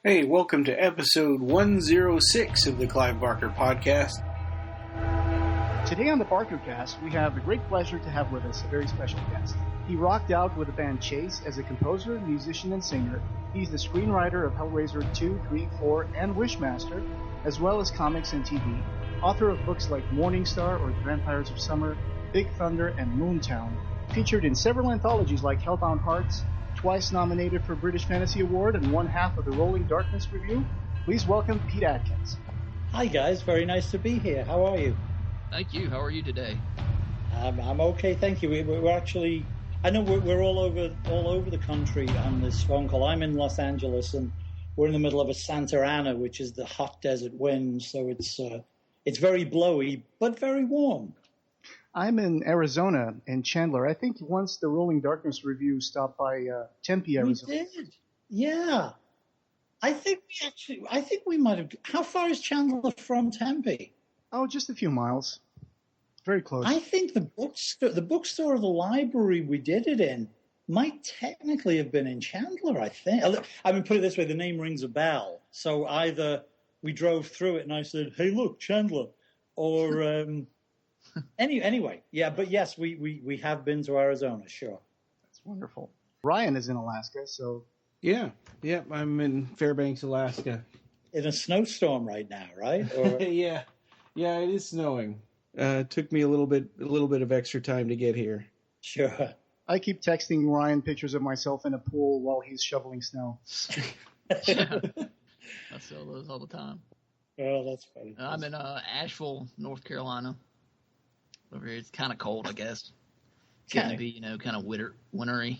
Hey, welcome to episode 106 of the Clive Barker Podcast. Today on the BarkerCast, we have the great pleasure to have with us a very special guest. He rocked out with the band Chase as a composer, musician, and singer. He's the screenwriter of Hellraiser 2, 3, 4, and Wishmaster, as well as comics and TV. Author of books like Morningstar or The Vampires of Summer, Big Thunder and Moontown. Featured in several anthologies like Hellbound Hearts, twice nominated for British Fantasy Award and one half of the Rolling Darkness Revue. Please welcome Peter Atkins. Hi guys, very nice to be here. How are you? Thank you. How are you today? I'm okay, thank you. We're actually, I know we're all over the country on this phone call. I'm in Los Angeles and we're in the middle of a Santa Ana, which is the hot desert wind, so it's very blowy but very warm. I'm in Arizona, in Chandler. I think once the Rolling Darkness Revue stopped by Tempe, Arizona. We did, yeah. I think we might have. How far is Chandler from Tempe? Oh, just a few miles. Very close. I think the bookstore or the library we did it in might technically have been in Chandler, I think. I mean, put it this way, the name rings a bell. So either we drove through it and I said, hey, look, Chandler, or... Anyway, yeah, but yes, we have been to Arizona, sure. That's wonderful. Ryan is in Alaska, so... Yeah, I'm in Fairbanks, Alaska. In a snowstorm right now, right? Or... yeah, it is snowing. Took me a little bit of extra time to get here. Sure. I keep texting Ryan pictures of myself in a pool while he's shoveling snow. Yeah. I sell those all the time. Oh, that's funny. I'm in Asheville, North Carolina. Over here, it's kind of cold, I guess. It's going to be, kind of wintry.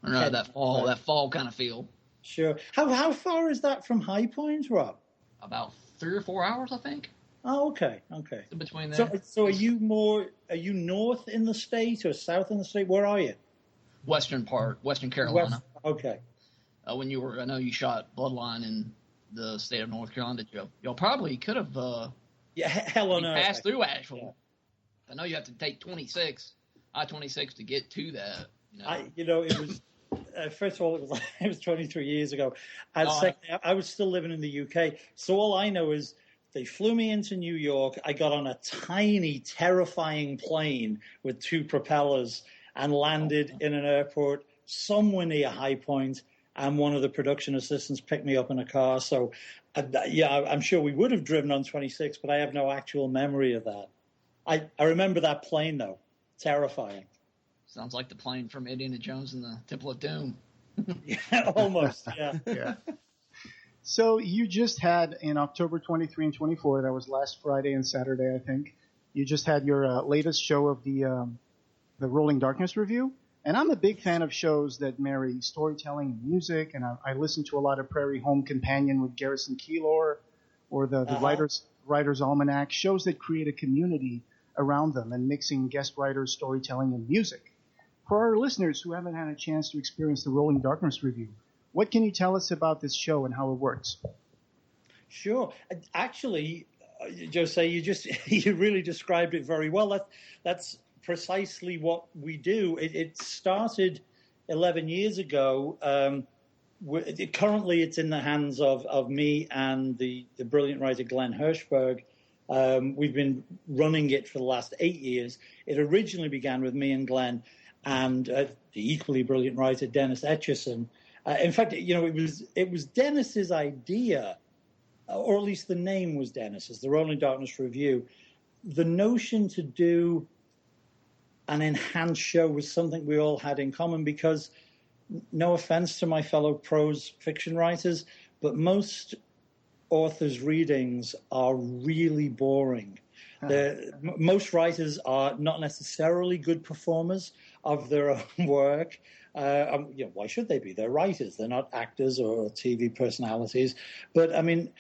I don't know, that fall kind of feel. Sure. How far is that from High Point, Rob? About 3 or 4 hours, I think. Oh, okay. So between there. So are you north in the state or south in the state? Where are you? Western Carolina. Okay. I know you shot Bloodline in the state of North Carolina. Y'all probably could have hell on earth. Passed through Asheville. Yeah. I know you have to take I-26 to get to that. It was first of all, it was 23 years ago. And second, I was still living in the UK, so all I know is they flew me into New York. I got on a tiny, terrifying plane with 2 propellers and landed in an airport somewhere near High Point. And one of the production assistants picked me up in a car. So, I'm sure we would have driven on 26, but I have no actual memory of that. I remember that plane, though. Terrifying. Sounds like the plane from Indiana Jones and the Temple of Doom. Yeah, almost, yeah. Yeah. So you just had, in October 23 and 24, that was last Friday and Saturday, I think, you just had your latest show of the Rolling Darkness Revue. And I'm a big fan of shows that marry storytelling and music, and I listen to a lot of Prairie Home Companion with Garrison Keillor, or the Writer's Almanac, shows that create a community around them and mixing guest writers, storytelling, and music. For our listeners who haven't had a chance to experience the Rolling Darkness Revue, what can you tell us about this show and how it works? Sure. Actually, Jose, you really described it very well. That's precisely what we do. It started 11 years ago. Currently, it's in the hands of me and the brilliant writer Glen Hirshberg. We've been running it for the last 8 years. It originally began with me and Glenn and the equally brilliant writer Dennis Etchison. In fact, it was Dennis's idea, or at least the name was Dennis's, the Rolling Darkness Revue. The notion to do an enhanced show was something we all had in common because, no offense to my fellow prose fiction writers, but most authors' readings are really boring. Most writers are not necessarily good performers of their own work. Why should they be? They're writers. They're not actors or TV personalities. But, I mean,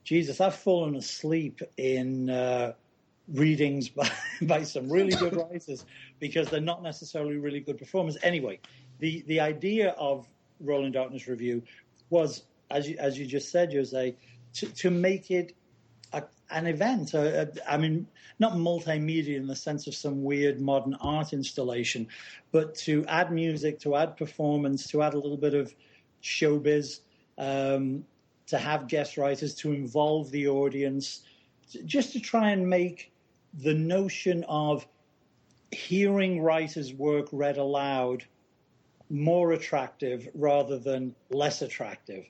Jesus, I've fallen asleep in readings by some really good writers because they're not necessarily really good performers. Anyway, the idea of Rolling Darkness Revue was, as you just said, Jose, to make it an event. Not multimedia in the sense of some weird modern art installation, but to add music, to add performance, to add a little bit of showbiz, to have guest writers, to involve the audience, just to try and make the notion of hearing writers' work read aloud more attractive rather than less attractive.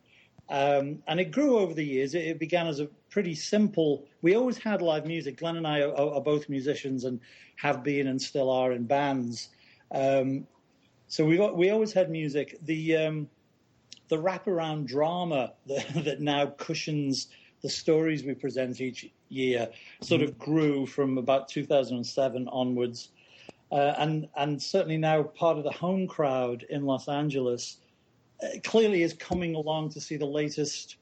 And it grew over the years. It began as a pretty simple. We always had live music. Glenn and I are both musicians and have been and still are in bands. So we always had music. The wraparound drama that now cushions the stories we present each year sort of grew from about 2007 onwards. And certainly now part of the home crowd in Los Angeles clearly is coming along to see the latest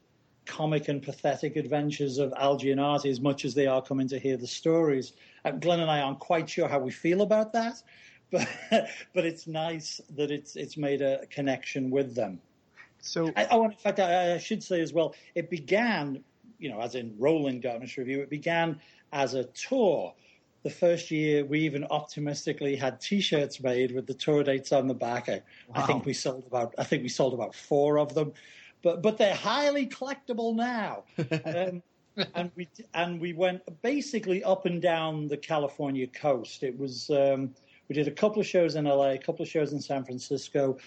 comic and pathetic adventures of Algie and Artie as much as they are coming to hear the stories. Glenn and I aren't quite sure how we feel about that, but it's nice that it's made a connection with them. So, in fact, I should say as well, it began, as in Rolling Darkness Revue, it began as a tour. The first year, we even optimistically had T-shirts made with the tour dates on the back. I think we sold about 4 of them, but they're highly collectible now. And we went basically up and down the California coast. It was we did a couple of shows in LA, a couple of shows in San Francisco.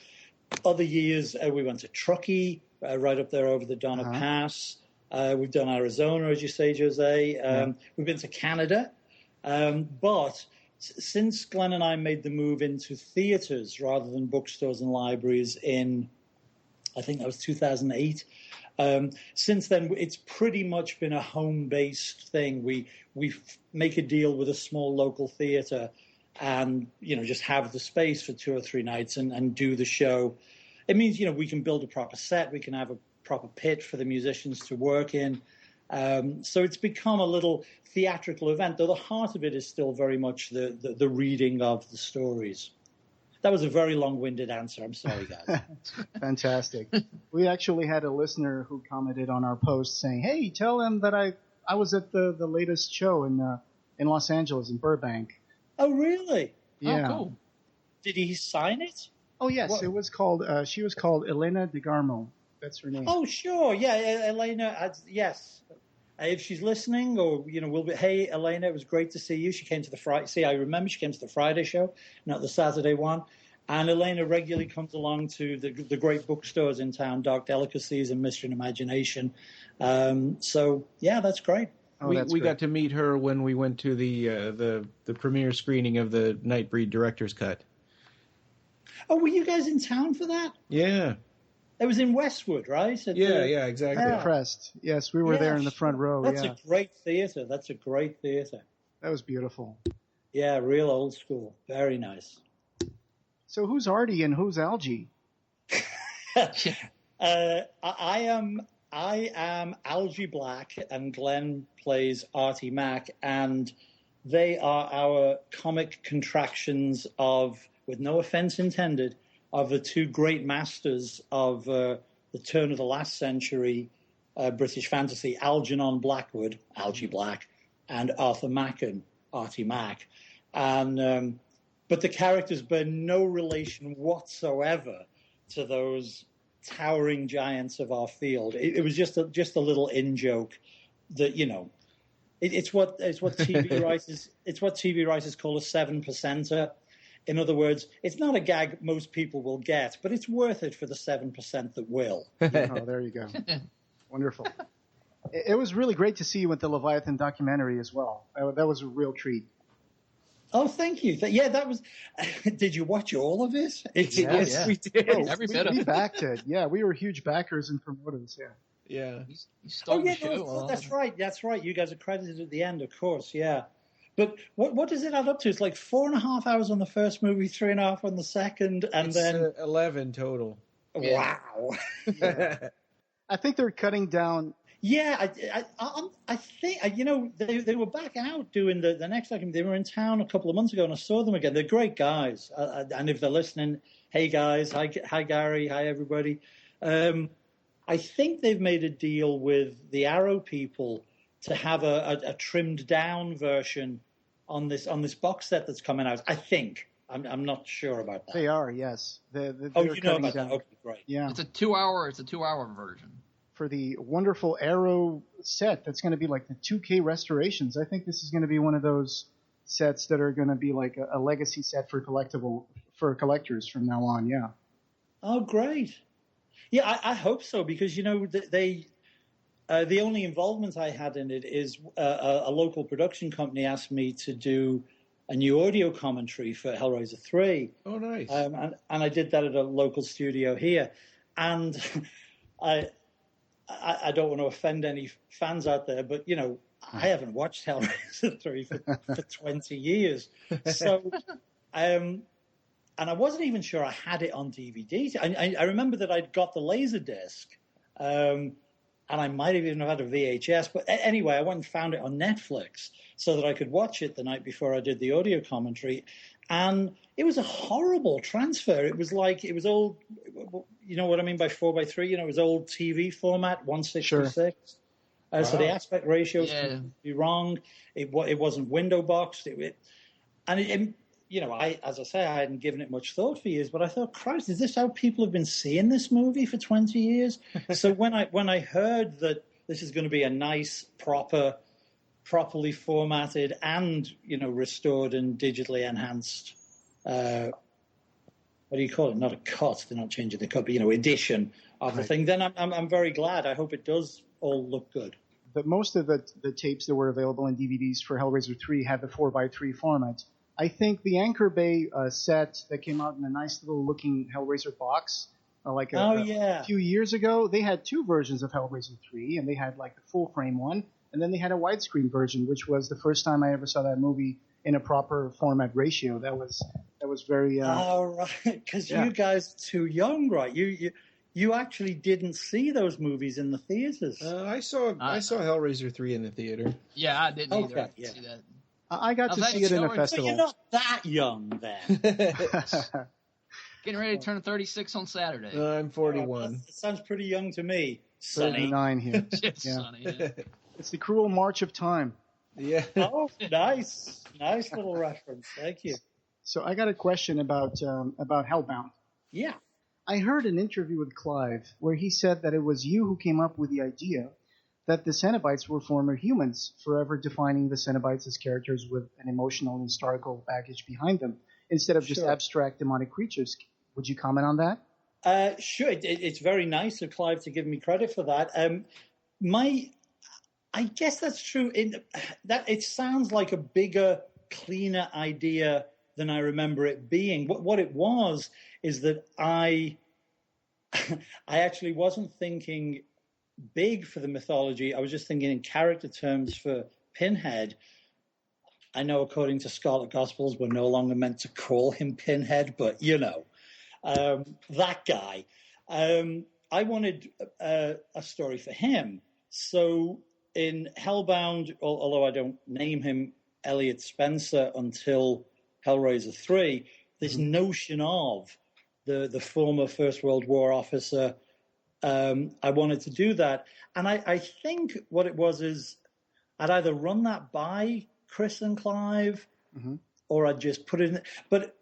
Other years, we went to Truckee, right up there over the Donner Pass. We've done Arizona, as you say, Jose. We've been to Canada. But since Glenn and I made the move into theaters rather than bookstores and libraries in, I think that was 2008, since then it's pretty much been a home-based thing. We make a deal with a small local theater and, just have the space for 2 or 3 nights and do the show. It means, we can build a proper set. We can have a proper pit for the musicians to work in. So it's become a little theatrical event, though the heart of it is still very much the reading of the stories. That was a very long-winded answer. I'm sorry, guys. Fantastic. We actually had a listener who commented on our post saying, "Hey, tell them that I was at the latest show in Los Angeles, in Burbank." Oh, really? Yeah. Oh, cool. Did he sign it? Oh, yes. What? It was called. She was called Elena DeGarmo. That's her name. Oh, sure. Yeah, Elena. Yes. If she's listening, or we'll be. Hey, Elena, it was great to see you. She came to the Friday. See, I remember she came to the Friday show, not the Saturday one. And Elena regularly comes along to the great bookstores in town, Dark Delicacies and Mystery and Imagination. So yeah, that's great. Oh, we got to meet her when we went to the premiere screening of the Nightbreed Director's Cut. Oh, were you guys in town for that? Yeah. It was in Westwood, right? Yeah, exactly. At the Crest. Yes, we were there in the front row. That's a great theater. That was beautiful. Yeah, real old school. Very nice. So who's Artie and who's Algie? I am Algie Black, and Glenn plays Artie Mack, and they are our comic contractions of, with no offense intended, of the 2 great masters of the turn of the last century British fantasy, Algernon Blackwood, Algie Black, and Arthur Machen, Artie Mack. And but the characters bear no relation whatsoever to those towering giants of our field. It was just a little in-joke that, it's what TV writers call a 7%er. In other words, it's not a gag most people will get, but it's worth it for the 7% that will. Oh, there you go. Wonderful. It was really great to see you at the Leviathan documentary as well. That was a real treat. Oh, thank you. Yeah, that was. Did you watch all of it? Yes, we did. Every bit of we it. backed it. Yeah, we were huge backers and promoters. Yeah. You stole the show. No, that's right. You guys are credited at the end, of course. Yeah. But what does it add up to? It's like 4.5 hours on the first movie, 3.5 on the second, and it's then 11 total. Wow. Yeah. I think they're cutting down. Yeah, I think they were back out doing the next documentary. They were in town a couple of months ago, and I saw them again. They're great guys, and if they're listening, hey guys, hi Gary, hi everybody. I think they've made a deal with the Arrow people to have a trimmed down version on this box set that's coming out. I think. I'm not sure about that. They are, yes. You know about that? Okay, great. Yeah. It's a 2-hour version. for the wonderful Arrow set that's going to be like the 2K restorations. I think this is going to be one of those sets that are going to be like a legacy set for collectors from now on. Yeah. Oh, great. Yeah, I hope so, because, you know, the only involvement I had in it is a local production company asked me to do a new audio commentary for Hellraiser 3. Oh, nice. And I did that at a local studio here. And I don't want to offend any fans out there, but, you know, I haven't watched Hellraiser 3 for 20 years. So, and I wasn't even sure I had it on DVD. I remember that I'd got the Laserdisc, and I might have even had a VHS. But anyway, I went and found it on Netflix so that I could watch it the night before I did the audio commentary. And it was a horrible transfer. It was old, you know what I mean by 4:3? You know, it was old TV format, 1:66. Sure. Wow. So the aspect ratios could be wrong. It wasn't window boxed. And you know, as I say, I hadn't given it much thought for years, but I thought, Christ, is this how people have been seeing this movie for 20 years? So when I heard that this is going to be a nice, properly formatted and, you know, restored and digitally enhanced, what do you call it? Not a cut. They're not changing the cut, but, you know, edition of the thing. Then I'm very glad. I hope it does all look good. But most of the tapes that were available in DVDs for Hellraiser 3 had the 4:3 format. I think the Anchor Bay set that came out in a nice little looking Hellraiser box, a few years ago, they had two versions of Hellraiser 3, and they had like the full frame one, and then they had a widescreen version, which was the first time I ever saw that movie in a proper format ratio. That was very. Oh, right, because you guys are too young, right? You actually didn't see those movies in the theaters. I saw Hellraiser 3 in the theater. Yeah, I didn't either. I didn't see that. I got to see it in a festival. But you're not that young then. Getting ready to turn 36 on Saturday. I'm 41. That sounds pretty young to me. Sonny. 39 here. Sonny, yeah. It's the cruel march of time. Yeah. Oh, nice. Nice little reference. Thank you. So I got a question about Hellbound. Yeah. I heard an interview with Clive where he said that it was you who came up with the idea that the Cenobites were former humans, forever defining the Cenobites as characters with an emotional and historical baggage behind them, instead of just abstract demonic creatures. Would you comment on that? Sure. It's very nice of Clive to give me credit for that. I guess that's true. That it sounds like a bigger, cleaner idea than I remember it being. What it was is that I actually wasn't thinking big for the mythology. I was just thinking in character terms for Pinhead. I know according to Scarlet Gospels, we're no longer meant to call him Pinhead, but you know, that guy. I wanted a story for him. So in Hellbound, although I don't name him Elliot Spencer until Hellraiser 3, this notion of the former First World War officer, I wanted to do that. And I think what it was is I'd either run that by Chris and Clive or I'd just put it in. But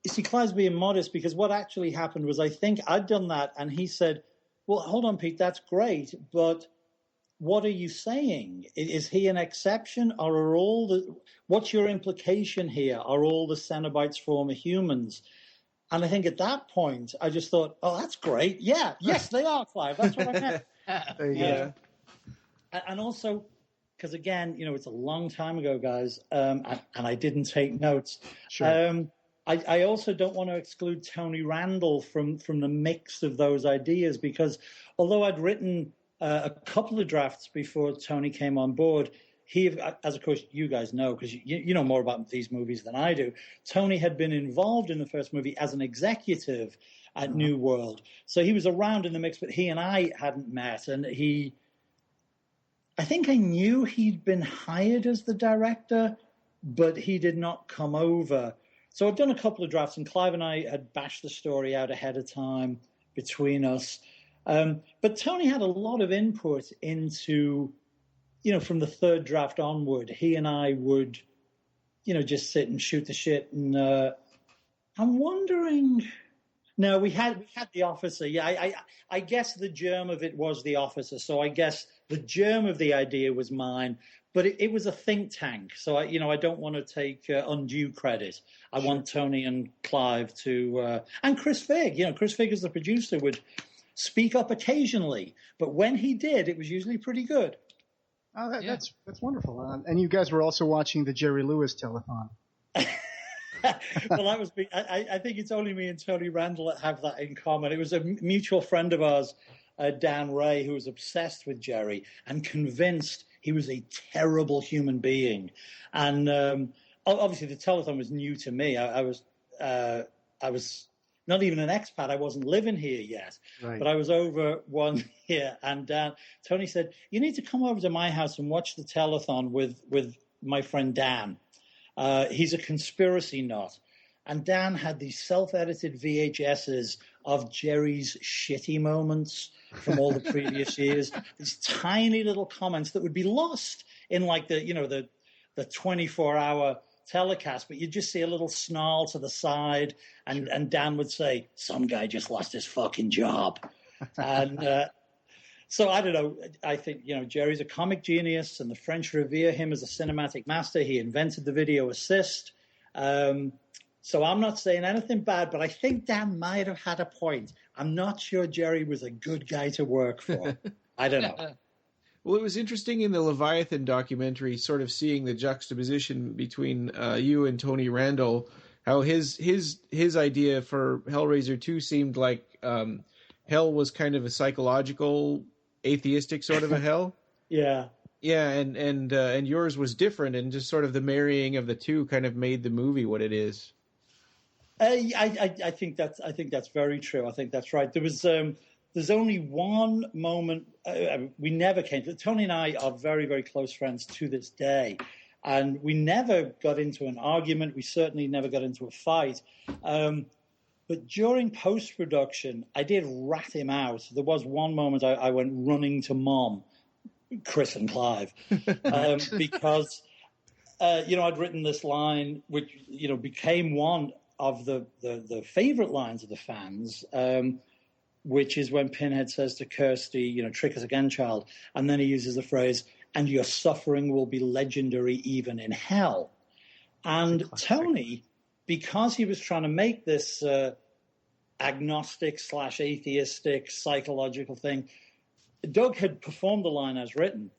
you see, Clive's being modest because what actually happened was I think I'd done that and he said, well, hold on, Pete, that's great, but what are you saying? Is he an exception or what's your implication here? Are all the Cenobites former humans? And I think at that point, I just thought, oh, that's great. Yeah, yes, they are, Clive. That's what I meant. There you go. And also, because again, you know, it's a long time ago, guys, and I didn't take notes. Sure. I also don't want to exclude Tony Randall from the mix of those ideas because although I'd written a couple of drafts before Tony came on board, he, as of course you guys know, because you know more about these movies than I do, Tony had been involved in the first movie as an executive at New World. So he was around in the mix, but he and I hadn't met. And I think I knew he'd been hired as the director, but he did not come over. So I'd done a couple of drafts, and Clive and I had bashed the story out ahead of time between us. But Tony had a lot of input into, you know, from the third draft onward, he and I would, you know, just sit and shoot the shit. And I'm wondering, No, we had The Officer. Yeah, I guess the germ of it was The Officer. So I guess the germ of the idea was mine, but it was a think tank. So I don't want to take undue credit. I want Tony and Clive to and Chris Figg. Chris Figg as the producer would speak up occasionally, but when he did, it was usually pretty good. Oh, that's wonderful. And you guys were also watching the Jerry Lewis telethon. Well, that was me. I think it's only me and Tony Randall that have that in common. It was a mutual friend of ours, Dan Ray, who was obsessed with Jerry and convinced he was a terrible human being. And obviously, the telethon was new to me. I was not even an expat. I wasn't living here yet. Right. But I was over one year, and Tony said, "You need to come over to my house and watch the telethon with my friend Dan. He's a conspiracy nut." And Dan had these self-edited VHSs of Jerry's shitty moments from all the previous years. These tiny little comments that would be lost in like the 24-hour telecast, but you'd just see a little snarl to the side, and Dan would say, "Some guy just lost his fucking job." And so I don't know. I think, Jerry's a comic genius, and the French revere him as a cinematic master. He invented the video assist. So I'm not saying anything bad, but I think Dan might have had a point. I'm not sure Jerry was a good guy to work for. I don't know. Well, it was interesting in the Leviathan documentary, sort of seeing the juxtaposition between you and Tony Randall, how his idea for Hellraiser 2 seemed like hell was kind of a psychological, atheistic sort of a hell. Yeah. Yeah, and yours was different, and just sort of the marrying of the two kind of made the movie what it is. I think that's very true. I think that's right. There's only one moment we never came to. Tony and I are very, very close friends to this day, and we never got into an argument. We certainly never got into a fight. But during post-production, I did rat him out. There was one moment I went running to Mom, Chris and Clive, because I'd written this line, which became one of the favorite lines of the fans, which is when Pinhead says to Kirsty, "Trick us again, child," and then he uses the phrase, "and your suffering will be legendary even in hell." And Tony, because he was trying to make this agnostic/atheistic psychological thing, Doug had performed the line as written,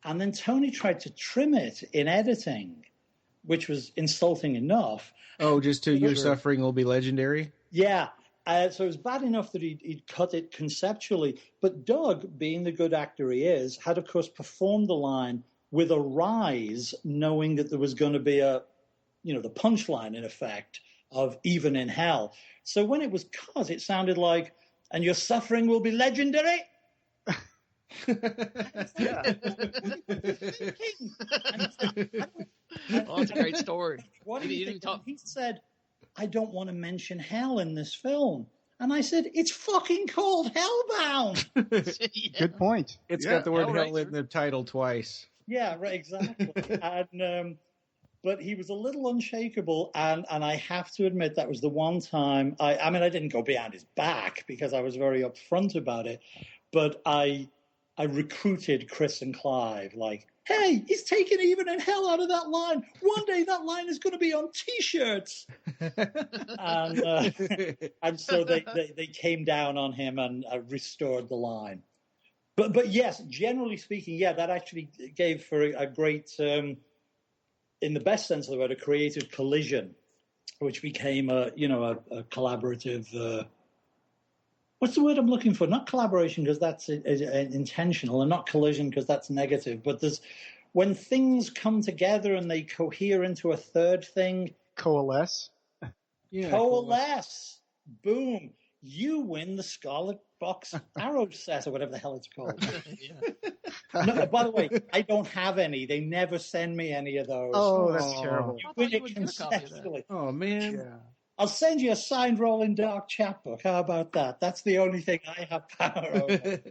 and then Tony tried to trim it in editing, which was insulting enough. Oh, just to "your suffering will be legendary"? Yeah. So it was bad enough that he'd cut it conceptually. But Doug, being the good actor he is, had, of course, performed the line with a rise, knowing that there was going to be the punchline, in effect, of "even in hell." So when it was cut, it sounded like, "and your suffering will be legendary." Yeah. Oh, it's a great story. What did you think? He said, "I don't want to mention hell in this film." And I said, "It's fucking called Hellbound." Yeah. Good point. It's got the word hell in the title twice. Yeah, right, exactly. And but he was a little unshakable, and I have to admit that was the one time I didn't go behind his back because I was very upfront about it, but I recruited Chris and Clive, like, "Hey, he's taking "even in hell" out of that line. One day that line is going to be on T-shirts." And so they came down on him and restored the line. But yes, generally speaking, that actually gave for a great, in the best sense of the word, a creative collision, which became a collaborative. What's the word I'm looking for? Not collaboration, because that's intentional, and not collision, because that's negative. But there's when things come together and they cohere into a third thing. Coalesce. Yeah, coalesce. Boom. You win the Scarlet Box Arrow set, or whatever the hell it's called. No, by the way, I don't have any. They never send me any of those. Oh, that's terrible. You win it conceptually. Oh, man. Yeah. I'll send you a signed Rolling Dark chapbook. How about that? That's the only thing I have power over.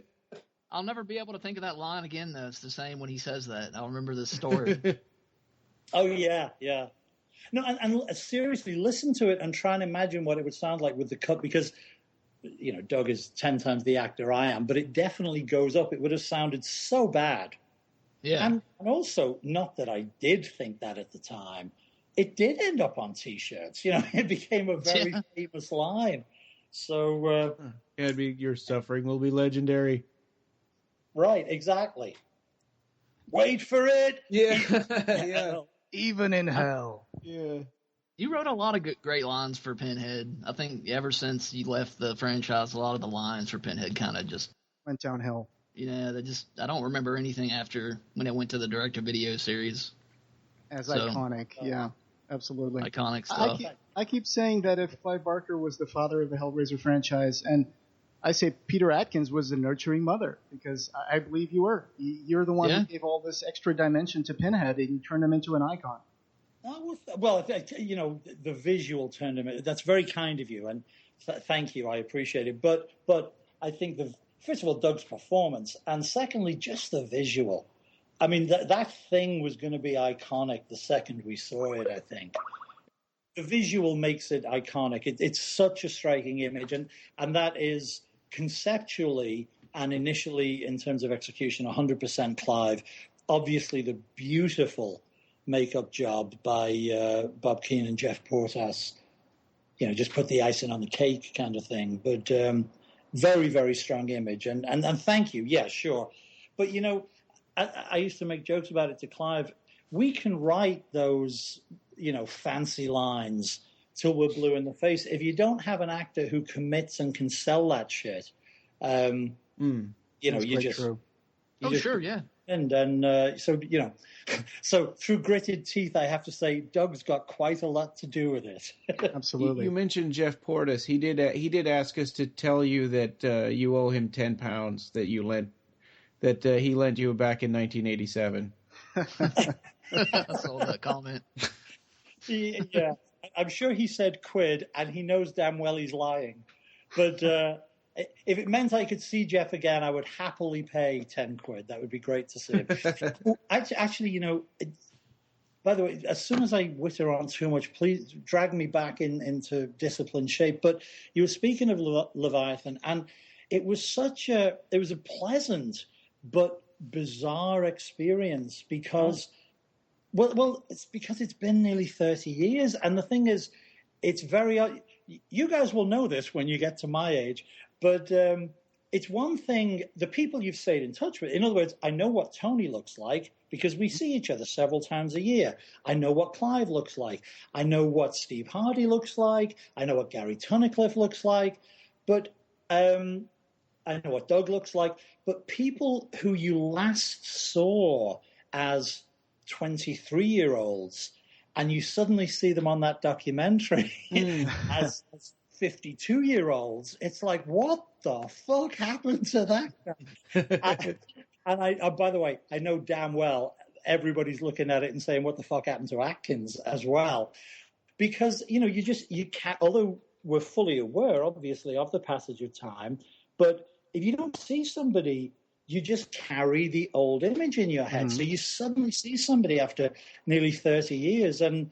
I'll never be able to think of that line again, though. It's the same when he says that. I'll remember this story. Oh, yeah. No, and seriously, listen to it and try and imagine what it would sound like with the cut, because Doug is 10 times the actor I am, but it definitely goes up. It would have sounded so bad. Yeah. And also, not that I did think that at the time, it did end up on T-shirts. It became a very famous line. So, it'd be your suffering will be legendary. Right, exactly. Wait for it. Yeah, yeah. Even in hell. Yeah. You wrote a lot of great lines for Pinhead. I think ever since you left the franchise, a lot of the lines for Pinhead kind of just went downhill. I don't remember anything after when it went to the direct-to-video series. Iconic, yeah, absolutely. Iconic stuff. I keep saying that if Clive Barker was the father of the Hellraiser franchise, and I say Peter Atkins was the nurturing mother, because I believe you were. You're the one who gave all this extra dimension to Pinhead, and you turned him into an icon. Well, the visual turned him. That's very kind of you, and thank you. I appreciate it. But I think first of all, Doug's performance, and secondly, just the visual. I mean, that thing was going to be iconic the second we saw it, I think. The visual makes it iconic. It's such a striking image, and that is conceptually and initially, in terms of execution, 100% Clive. Obviously, the beautiful makeup job by Bob Keane and Jeff Portas, just put the icing on the cake kind of thing. But very, very strong image. And thank you. Yeah, sure. But, I used to make jokes about it to Clive. We can write those, fancy lines till we're blue in the face. If you don't have an actor who commits and can sell that shit, you just... True. Sure, yeah. And so through gritted teeth, I have to say, Doug's got quite a lot to do with it. Absolutely. You mentioned Jeff Portas. He did ask us to tell you that you owe him £10 that he lent you back in 1987. I saw that comment. Yeah, I'm sure he said quid, and he knows damn well he's lying. But if it meant I could see Jeff again, I would happily pay 10 quid. That would be great to see him. Actually, by the way, as soon as I witter on too much, please drag me back into disciplined shape. But you were speaking of Leviathan, and it was a pleasant but bizarre experience because, it's because it's been nearly 30 years. And the thing is, it's you guys will know this when you get to my age, but it's one thing, the people you've stayed in touch with. In other words, I know what Tony looks like because we see each other several times a year. I know what Clive looks like. I know what Steve Hardy looks like. I know what Gary Tunnicliffe looks like. But I know what Doug looks like. But people who you last saw as 23-year-olds, and you suddenly see them on that documentary as 52-year-olds, it's like, what the fuck happened to that guy? And I, by the way, I know damn well everybody's looking at it and saying, what the fuck happened to Atkins as well? Because, you can't, although we're fully aware, obviously, of the passage of time, but if you don't see somebody, you just carry the old image in your head. So you suddenly see somebody after nearly 30 years, and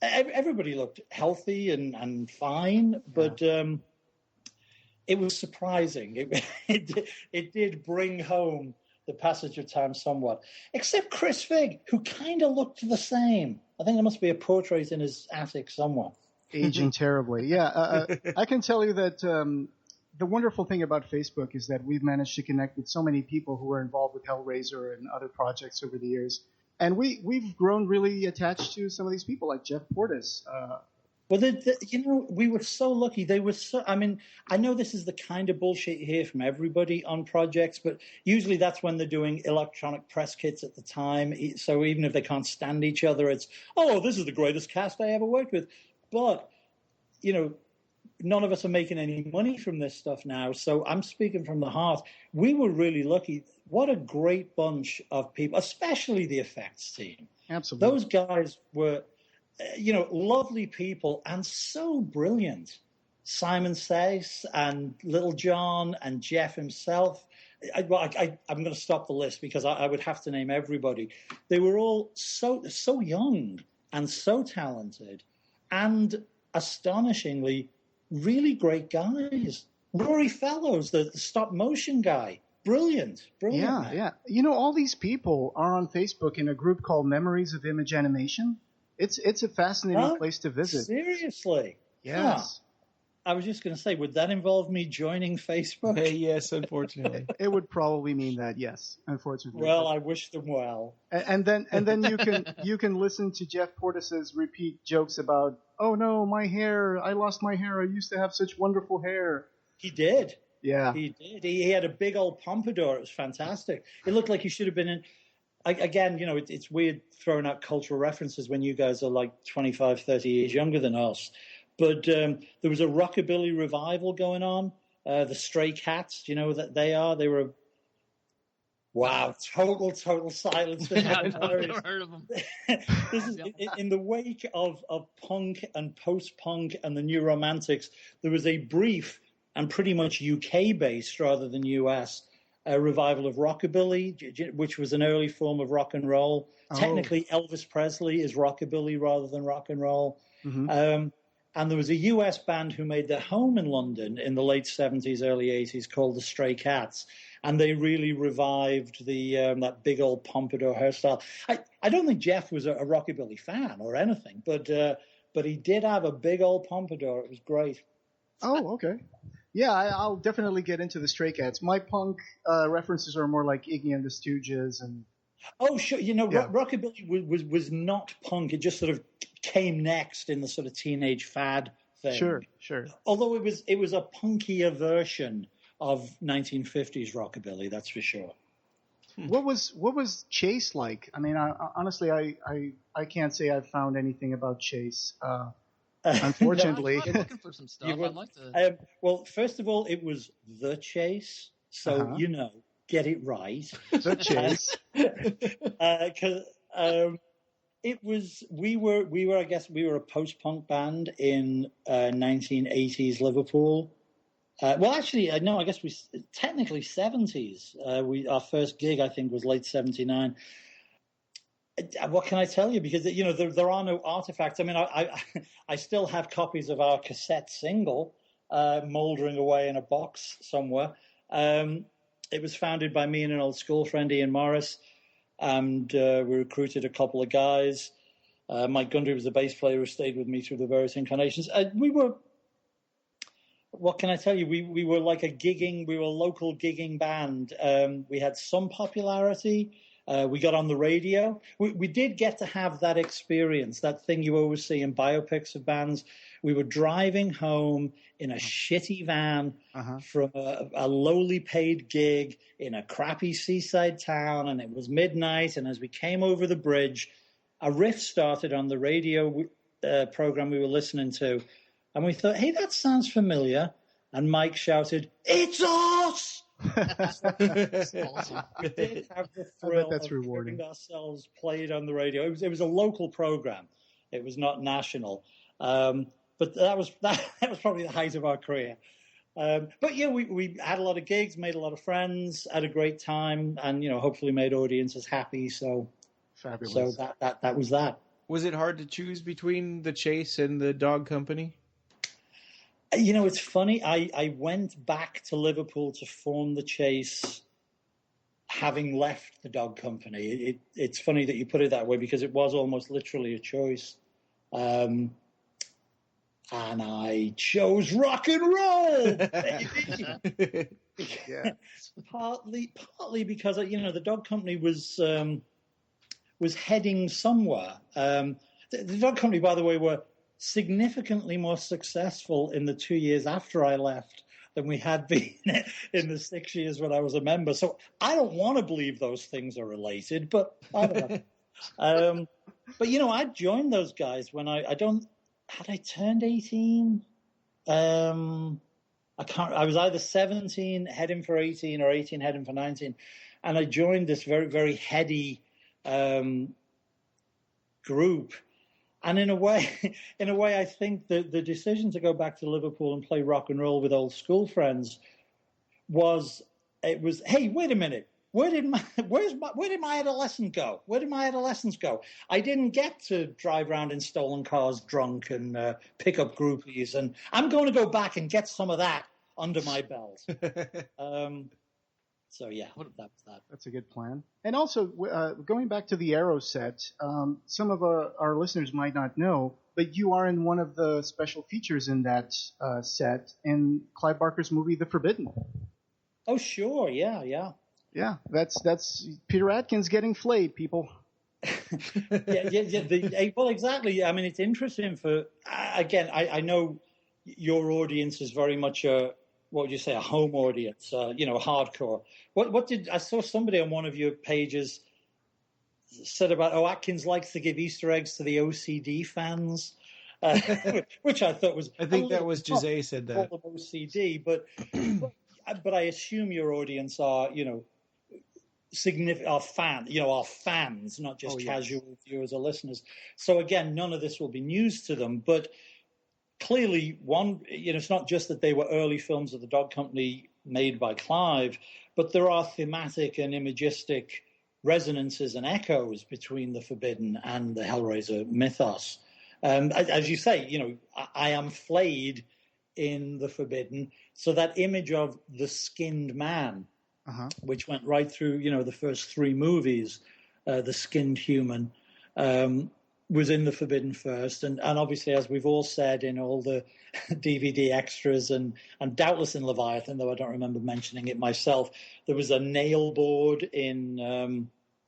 everybody looked healthy and fine, but it was surprising. It did bring home the passage of time somewhat, except Chris Figg, who kind of looked the same. I think there must be a portrait in his attic somewhere. Aging terribly. Yeah, I can tell you that the wonderful thing about Facebook is that we've managed to connect with so many people who are involved with Hellraiser and other projects over the years. And we've grown really attached to some of these people, like Jeff Portas. We were so lucky. They were so. I mean, I know this is the kind of bullshit you hear from everybody on projects, but usually that's when they're doing electronic press kits at the time. So even if they can't stand each other, it's, this is the greatest cast I ever worked with. But, none of us are making any money from this stuff now. So I'm speaking from the heart. We were really lucky. What a great bunch of people, especially the effects team. Absolutely. Those guys were, lovely people and so brilliant. Simon Says and Little John and Jeff himself. I'm going to stop the list because I would have to name everybody. They were all so young and so talented and astonishingly really great guys. Rory Fellows, the stop motion guy. Brilliant. Yeah, yeah. You know, all these people are on Facebook in a group called Memories of Image Animation. It's a fascinating place to visit. Seriously? Yes. I was just going to say, would that involve me joining Facebook? Yes, unfortunately. It would probably mean that, yes, unfortunately. Well, I wish them well. And then you can listen to Jeff Portis's repeat jokes about, oh no, my hair, I lost my hair. I used to have such wonderful hair. He did. Yeah. He did. He had a big old pompadour. It was fantastic. It looked like he should have been in. Again, you know, it's weird throwing out cultural references when you guys are like 25, 30 years younger than us. But there was a rockabilly revival going on. The Stray Cats, do you know what they are? They were wow, total silence. I've never heard of them. This is in the wake of punk and post-punk and the New Romantics. There was a brief and pretty much UK-based rather than US revival of rockabilly, which was an early form of rock and roll. Oh. Technically, Elvis Presley is rockabilly rather than rock and roll. Mm-hmm. And there was a US band who made their home in London in the late 70s, early 80s called the Stray Cats. And they really revived that big old pompadour hairstyle. I don't think Jeff was a rockabilly fan or anything, but he did have a big old pompadour. It was great. Oh, okay. Yeah, I'll definitely get into the Stray Cats. My punk references are more like Iggy and the Stooges and. Oh, sure. You know, yeah. Rockabilly was not punk. It just sort of came next in the sort of teenage fad thing. Sure. Although it was a punkier version of 1950s rockabilly, that's for sure. What was Chase like? I mean, honestly, I can't say I've found anything about Chase. Unfortunately, I'm looking for some stuff. I'd like to. Well, first of all, it was The Chase, so you know, get it right. The Chase. Because it was we were I guess we were a post-punk band in 1980s Liverpool. Well, actually, no. I guess we technically 70s. Our first gig I think was late '79. What can I tell you? Because you know there are no artifacts. I mean, I still have copies of our cassette single mouldering away in a box somewhere. It was founded by me and an old school friend, Ian Morris, and we recruited a couple of guys. Mike Gundry was the bass player who stayed with me through the various incarnations. We were. What can I tell you? We were like we were a local gigging band. We had some popularity. We got on the radio. We did get to have that experience, that thing you always see in biopics of bands. We were driving home in a shitty van from a lowly paid gig in a crappy seaside town, and it was midnight. And as we came over the bridge, a riff started on the radio program we were listening to. And we thought, hey, that sounds familiar. And Mike shouted, "It's us!" That's awesome. We did have the thrill that's of rewarding. hearing ourselves played on the radio. It was a local program. It was not national. But that was probably the height of our career. But yeah, we had a lot of gigs, made a lot of friends, had a great time, and you know, hopefully made audiences happy. So fabulous. So that was that. Was it hard to choose between the Chase and the Dog Company? You know, it's funny. I went back to Liverpool to form the Chase, having left the Dog Company. It's funny that you put it that way because it was almost literally a choice. And I chose rock and roll, baby. Yeah. Partly because you know the Dog Company was heading somewhere. The Dog Company, by the way, were significantly more successful in the 2 years after I left than we had been in the 6 years when I was a member. So I don't want to believe those things are related, but I don't know. But you know, I joined those guys when had I turned 18? I was either 17 heading for 18 or 18 heading for 19. And I joined this very, very heady group. And in a way, I think the decision to go back to Liverpool and play rock and roll with old school friends was, hey, wait a minute. Where did my adolescence go? Where did my adolescence go? I didn't get to drive around in stolen cars drunk and pick up groupies. And I'm going to go back and get some of that. under my belt. So yeah, that was that. That's a good plan. And also, going back to the Arrow set, some of our listeners might not know, but you are in one of the special features in that set in Clive Barker's movie The Forbidden. Oh sure, yeah. Yeah, that's Peter Atkins getting flayed, people. Yeah. Well, exactly. I mean, it's interesting for again. I know your audience is very much what would you say, a home audience, hardcore. What did I saw somebody on one of your pages said about, Atkins likes to give Easter eggs to the OCD fans, which I thought was. I think that was Jose said that. All of OCD, but I assume your audience are, are fans, not just casual viewers or listeners. So again, none of this will be news to them, but clearly, it's not just that they were early films of the Dog Company made by Clive, but there are thematic and imagistic resonances and echoes between the Forbidden and the Hellraiser mythos. As you say, I am flayed in the Forbidden, so that image of the skinned man, which went right through, the first three movies, the skinned human, was in the Forbidden first, and obviously, as we've all said in all the DVD extras, and doubtless in Leviathan, though I don't remember mentioning it myself, there was a nail board in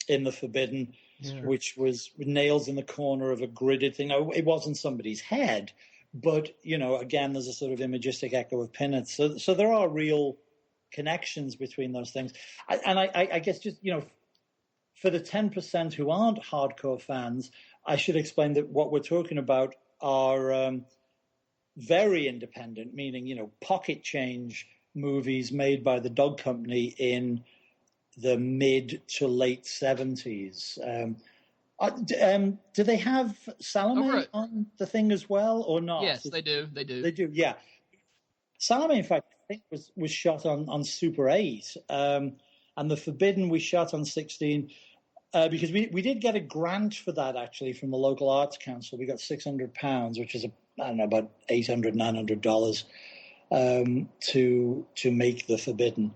the Forbidden, which was with nails in the corner of a gridded thing. Now, it wasn't somebody's head, but again, there's a sort of imagistic echo of Pinnance. So there are real connections between those things, and I guess just for the 10% who aren't hardcore fans, I should explain that what we're talking about are very independent, meaning, pocket change movies made by the Dog Company in the mid to late 70s. Do they have Salome on the thing as well or not? Yes, they do. They do, yeah. Salome, in fact, I think was shot on Super 8, and the Forbidden we shot on 16. Because we did get a grant for that, actually, from the local arts council. We got £600, which is, about $800, $900 to make the Forbidden.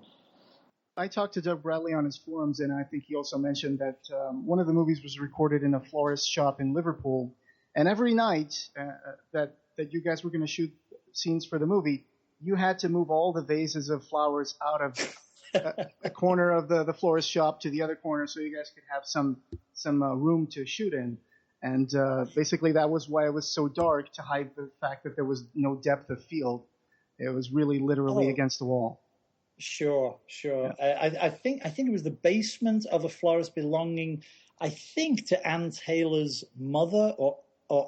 I talked to Doug Bradley on his forums, and I think he also mentioned that one of the movies was recorded in a florist shop in Liverpool. And every night that you guys were going to shoot scenes for the movie, you had to move all the vases of flowers out of a corner of the florist shop to the other corner, so you guys could have some room to shoot in. And basically, that was why it was so dark, to hide the fact that there was no depth of field. It was really literally against the wall. Sure. Yeah. I think it was the basement of a florist belonging, I think, to Ann Taylor's mother or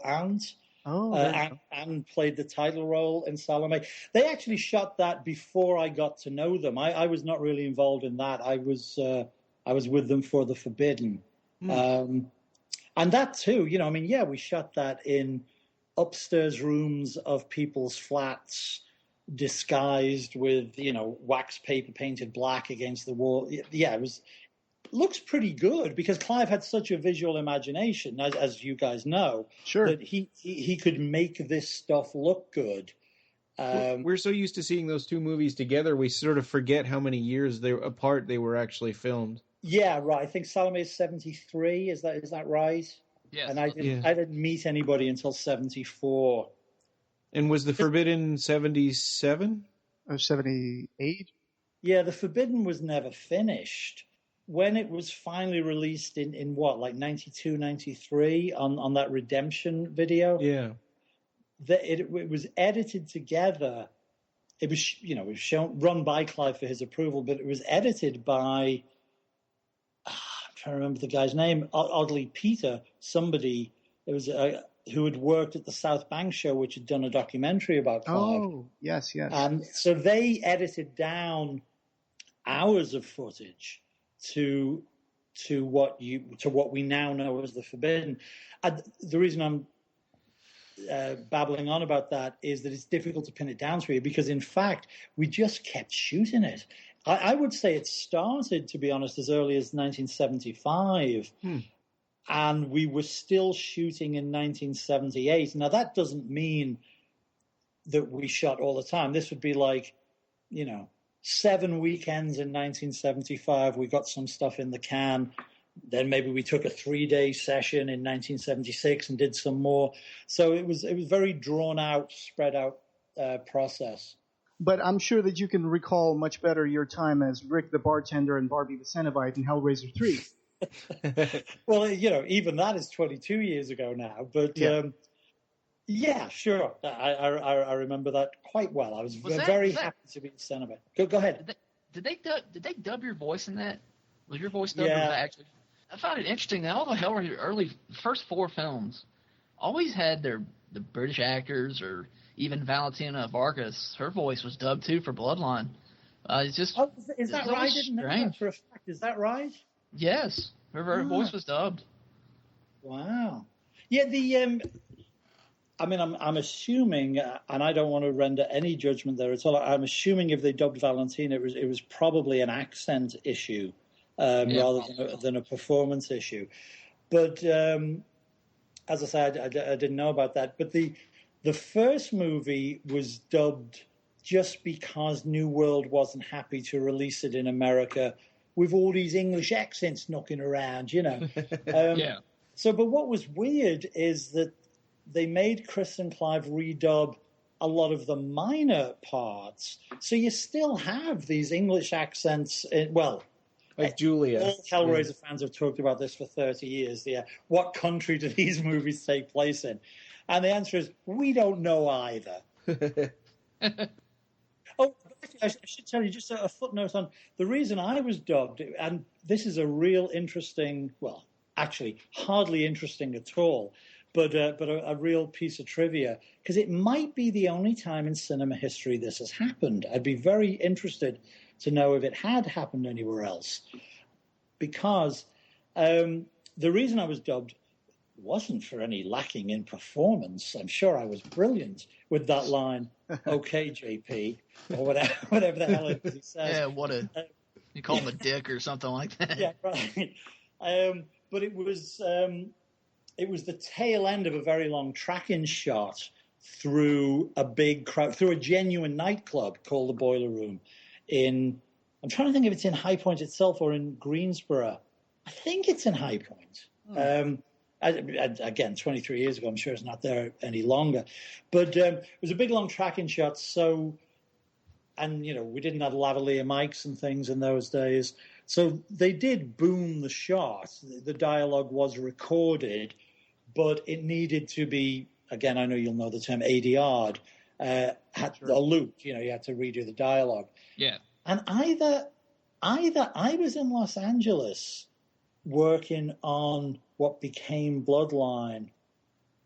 aunt. Anne played the title role in Salome. They actually shot that before I got to know them. I was not really involved in that. I was with them for the Forbidden. And that too, we shot that in upstairs rooms of people's flats, disguised with, wax paper painted black against the wall. Yeah, looks pretty good, because Clive had such a visual imagination, as you guys know, that he could make this stuff look good. We're so used to seeing those two movies together, we sort of forget how many years apart they were actually filmed. Yeah, right. I think Salome is 73. Is that right? Yes. And I didn't meet anybody until 74. And was the Forbidden 77 or 78? Yeah, the Forbidden was never finished. When it was finally released in what, like 92, 93 on that Redemption video? Yeah. It was edited together. It was, it was run by Clive for his approval, but it was edited by, I'm trying to remember the guy's name, oddly Peter, somebody. It was who had worked at the South Bank show, which had done a documentary about Clive. Oh, yes. And so they edited down hours of footage to what we now know as the Forbidden. The reason I'm babbling on about that is that it's difficult to pin it down to you, because in fact we just kept shooting it. I would say it started, to be honest, as early as 1975, and we were still shooting in 1978. Now that doesn't mean that we shot all the time. This would be like 7 weekends in 1975. We got some stuff in the can. Then maybe we took a 3-day session in 1976 and did some more. So it was very drawn out, spread out process. But I'm sure that you can recall much better your time as Rick the bartender and Barbie the Cenobite in Hellraiser 3. Well, even that is 22 years ago now. But yeah, sure. I remember that quite well. I was very happy to be the Cenobite. Go ahead. Did they dub your voice in that? Was your voice dubbed? Yeah. Actually, I found it interesting that all the Hellraiser first 4 films always had the British actors, or even Valentina Vargas, her voice was dubbed too for Bloodline. It's just is that right? I didn't know that for a fact. Is that right? Yes, her voice was dubbed. Wow. Yeah, I'm assuming, and I don't want to render any judgment there at all. I'm assuming if they dubbed Valentina, it was probably an accent issue rather than a performance issue. But as I said, I didn't know about that. But the first movie was dubbed just because New World wasn't happy to release it in America with all these English accents knocking around, Yeah. So, but what was weird is that they made Chris and Clive redub a lot of the minor parts. So you still have these English accents. Like Julia. All Hellraiser fans have talked about this for 30 years. What country do these movies take place in? And the answer is, we don't know either. Oh, I should tell you just a footnote on the reason I was dubbed, and this is a real interesting, well, actually hardly interesting at all, but a real piece of trivia, because it might be the only time in cinema history this has happened. I'd be very interested to know if it had happened anywhere else, because the reason I was dubbed wasn't for any lacking in performance. I'm sure I was brilliant with that line, "Okay, JP," or whatever the hell it is he says. Yeah, you call him a dick or something like that. Yeah, right. But it was the tail end of a very long tracking shot through a big crowd, through a genuine nightclub called the Boiler Room I'm trying to think if it's in High Point itself or in Greensboro. I think it's in High Point. Again, 23 years ago, I'm sure it's not there any longer. But it was a big, long tracking shot. And we didn't have lavalier mics and things in those days. So they did boom the shot. The dialogue was recorded, but it needed to be, again, I know you'll know the term ADR'd, a loop. You had to redo the dialogue. Yeah. And either I was in Los Angeles working on what became Bloodline,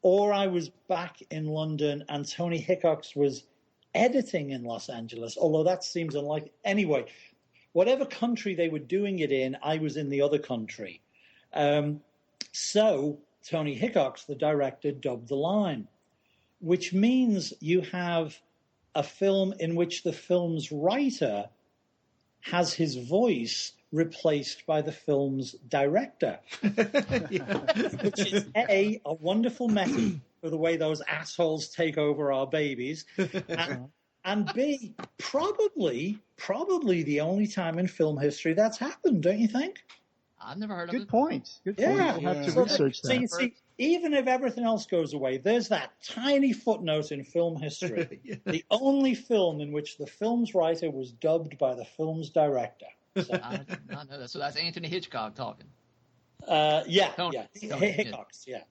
or I was back in London and Tony Hickox was editing in Los Angeles, although that seems unlikely. Anyway, whatever country they were doing it in, I was in the other country. So Tony Hickox, the director, dubbed the line, which means you have a film in which the film's writer has his voice replaced by the film's director, which is a wonderful method for the way those assholes take over our babies, and B, probably the only time in film history that's happened, don't you think? I've never heard of it. Good point. Yeah. We'll have to research that. So you see, even if everything else goes away, there's that tiny footnote in film history. Yeah. The only film in which the film's writer was dubbed by the film's director. So. I did not know that. So that's Anthony Hitchcock talking. Hickox, yeah.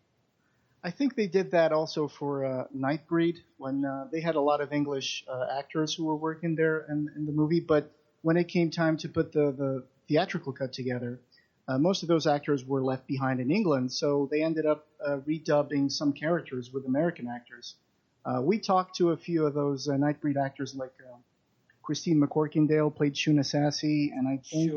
I think they did that also for Nightbreed, when they had a lot of English actors who were working there in the movie. But when it came time to put the theatrical cut together, most of those actors were left behind in England, so they ended up redubbing some characters with American actors. We talked to a few of those Nightbreed actors, like Christine McCorkindale played Shuna Sassy, and I think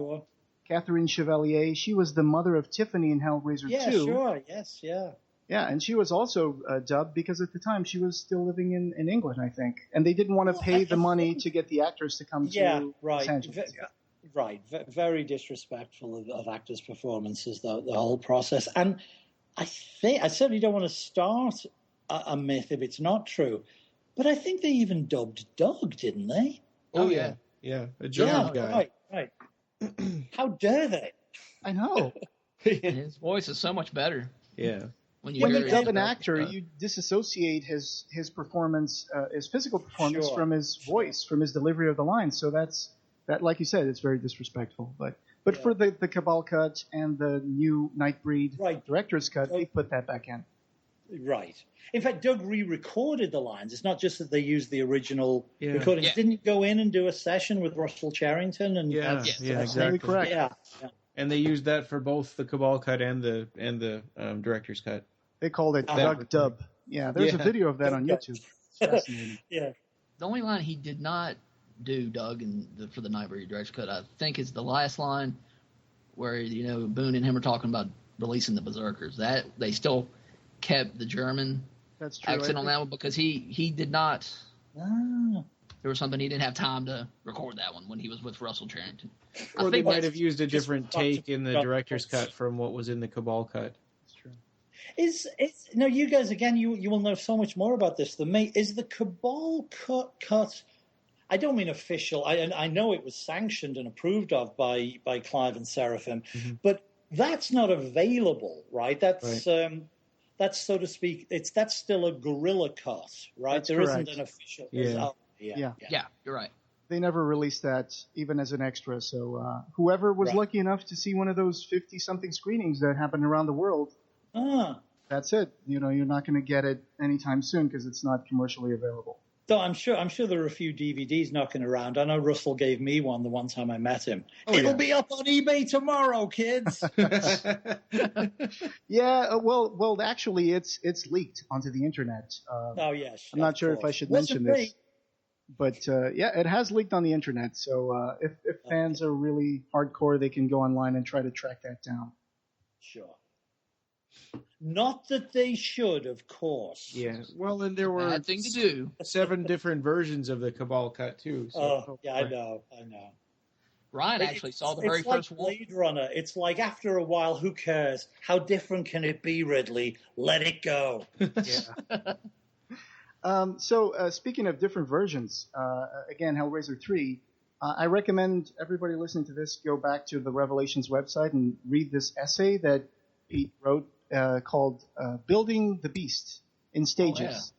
Catherine Chevalier, she was the mother of Tiffany in Hellraiser 2. Yeah, sure, yes, yeah. Yeah, and she was also dubbed because at the time she was still living in England, I think. And they didn't want to pay the money to get the actors to come to Los Angeles. Right, very disrespectful of actors' performances, the whole process. And I certainly don't want to start a myth if it's not true, but I think they even dubbed Doug, didn't they? Oh, yeah. Yeah, a German guy. Right. How dare they? I know. His voice is so much better. Yeah. When When hear you his dub an stuff. actor, you disassociate his performance, his physical performance, Sure. from his voice, from his delivery of the lines. So that, like you said, it's very disrespectful. But for the Cabal cut and the new Nightbreed director's cut, they put that back in. Right. In fact, Doug re-recorded the lines. It's not just that they used the original recordings. Yeah. Didn't you go in and do a session with Russell Charrington? And That's Absolutely exactly correct. Yeah. And they used that for both the Cabal cut and the director's cut. They called it Doug Dub. Yeah, there's a video of that on YouTube. It's fascinating. Yeah. The only line he did not do, Doug, for the Nightbreed director's cut, I think, is the last line where Boone and him are talking about releasing the Berserkers. That they still kept the German accent on that one because he did not. There was something he didn't have time to record that one when he was with Russell Charrington. Or they might have used a different take in the director's cut from what was in the Cabal cut. That's true. No, you guys, again, you will know so much more about this than me. Is the Cabal cut, I don't mean official, I know it was sanctioned and approved of by Clive and Seraphim, but that's not available, right? That's so to speak, that's still a guerrilla cut, right? That's there correct. isn't an official. Yeah, you're right. They never released that even as an extra. So whoever was lucky enough to see one of those 50-something screenings that happened around the world, that's it. You're not going to get it anytime soon because it's not commercially available. So I'm sure there are a few DVDs knocking around. I know Russell gave me one the one time I met him. It'll be up on eBay tomorrow, kids. Yeah, well, actually, it's leaked onto the internet. Yes. I'm not sure if I should mention this, but it has leaked on the internet. So if fans are really hardcore, they can go online and try to track that down. Sure. Not that they should, of course. Yeah. Well, and there were Bad thing to do. 7 different versions of the Cabal cut too. So. I know. Ryan actually saw the very first one. Blade Runner. It's like after a while, who cares? How different can it be, Ridley? Let it go. So speaking of different versions, again, Hellraiser 3, I recommend everybody listening to this go back to the Revelations website and read this essay that Pete wrote called Building the Beast in Stages.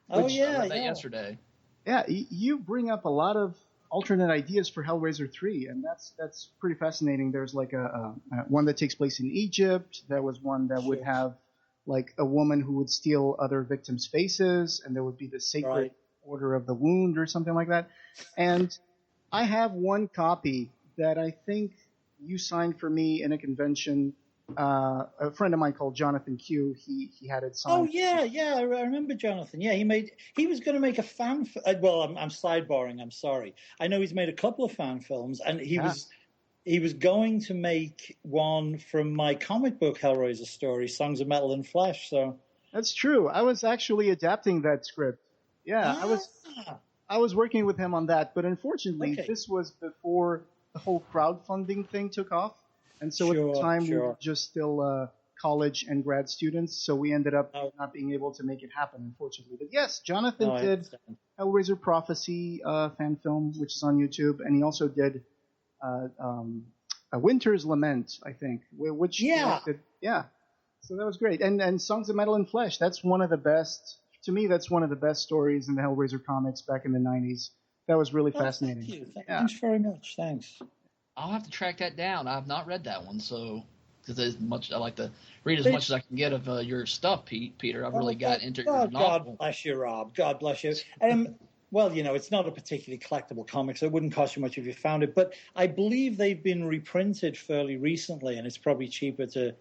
I read that yesterday. Yeah, you bring up a lot of alternate ideas for Hellraiser 3, and that's pretty fascinating. There's like a one that takes place in Egypt. There was one that would have like a woman who would steal other victims' faces, and there would be the Sacred Order of the Wound or something like that. And I have one copy that I think you signed for me in a convention. A friend of mine called Jonathan Q. He had it signed. Oh yeah, I remember Jonathan. Yeah, he was going to make a fan. Well, I'm sidebarring. I'm sorry. I know he's made a couple of fan films, and he was going to make one from my comic book Hellraiser story, Songs of Metal and Flesh. So that's true. I was actually adapting that script. Yeah, I was working with him on that, but unfortunately, this was before the whole crowdfunding thing took off. And so at the time, we were just still college and grad students, so we ended up not being able to make it happen, unfortunately. But yes, Jonathan did Hellraiser Prophecy fan film, which is on YouTube, and he also did A Winter's Lament, I think, which directed, so that was great. And Songs of Metal and Flesh, that's one of the best, to me, that's one of the best stories in the Hellraiser comics back in the 90s. That was really fascinating. Thank you. Thanks very much. Thanks. I'll have to track that down. I've not read that one, so because I like to read as much as I can get of your stuff, Peter. I've really got into your novel. God bless you, Rob. God bless you. Well, it's not a particularly collectible comic, so it wouldn't cost you much if you found it. But I believe they've been reprinted fairly recently, and it's probably cheaper to.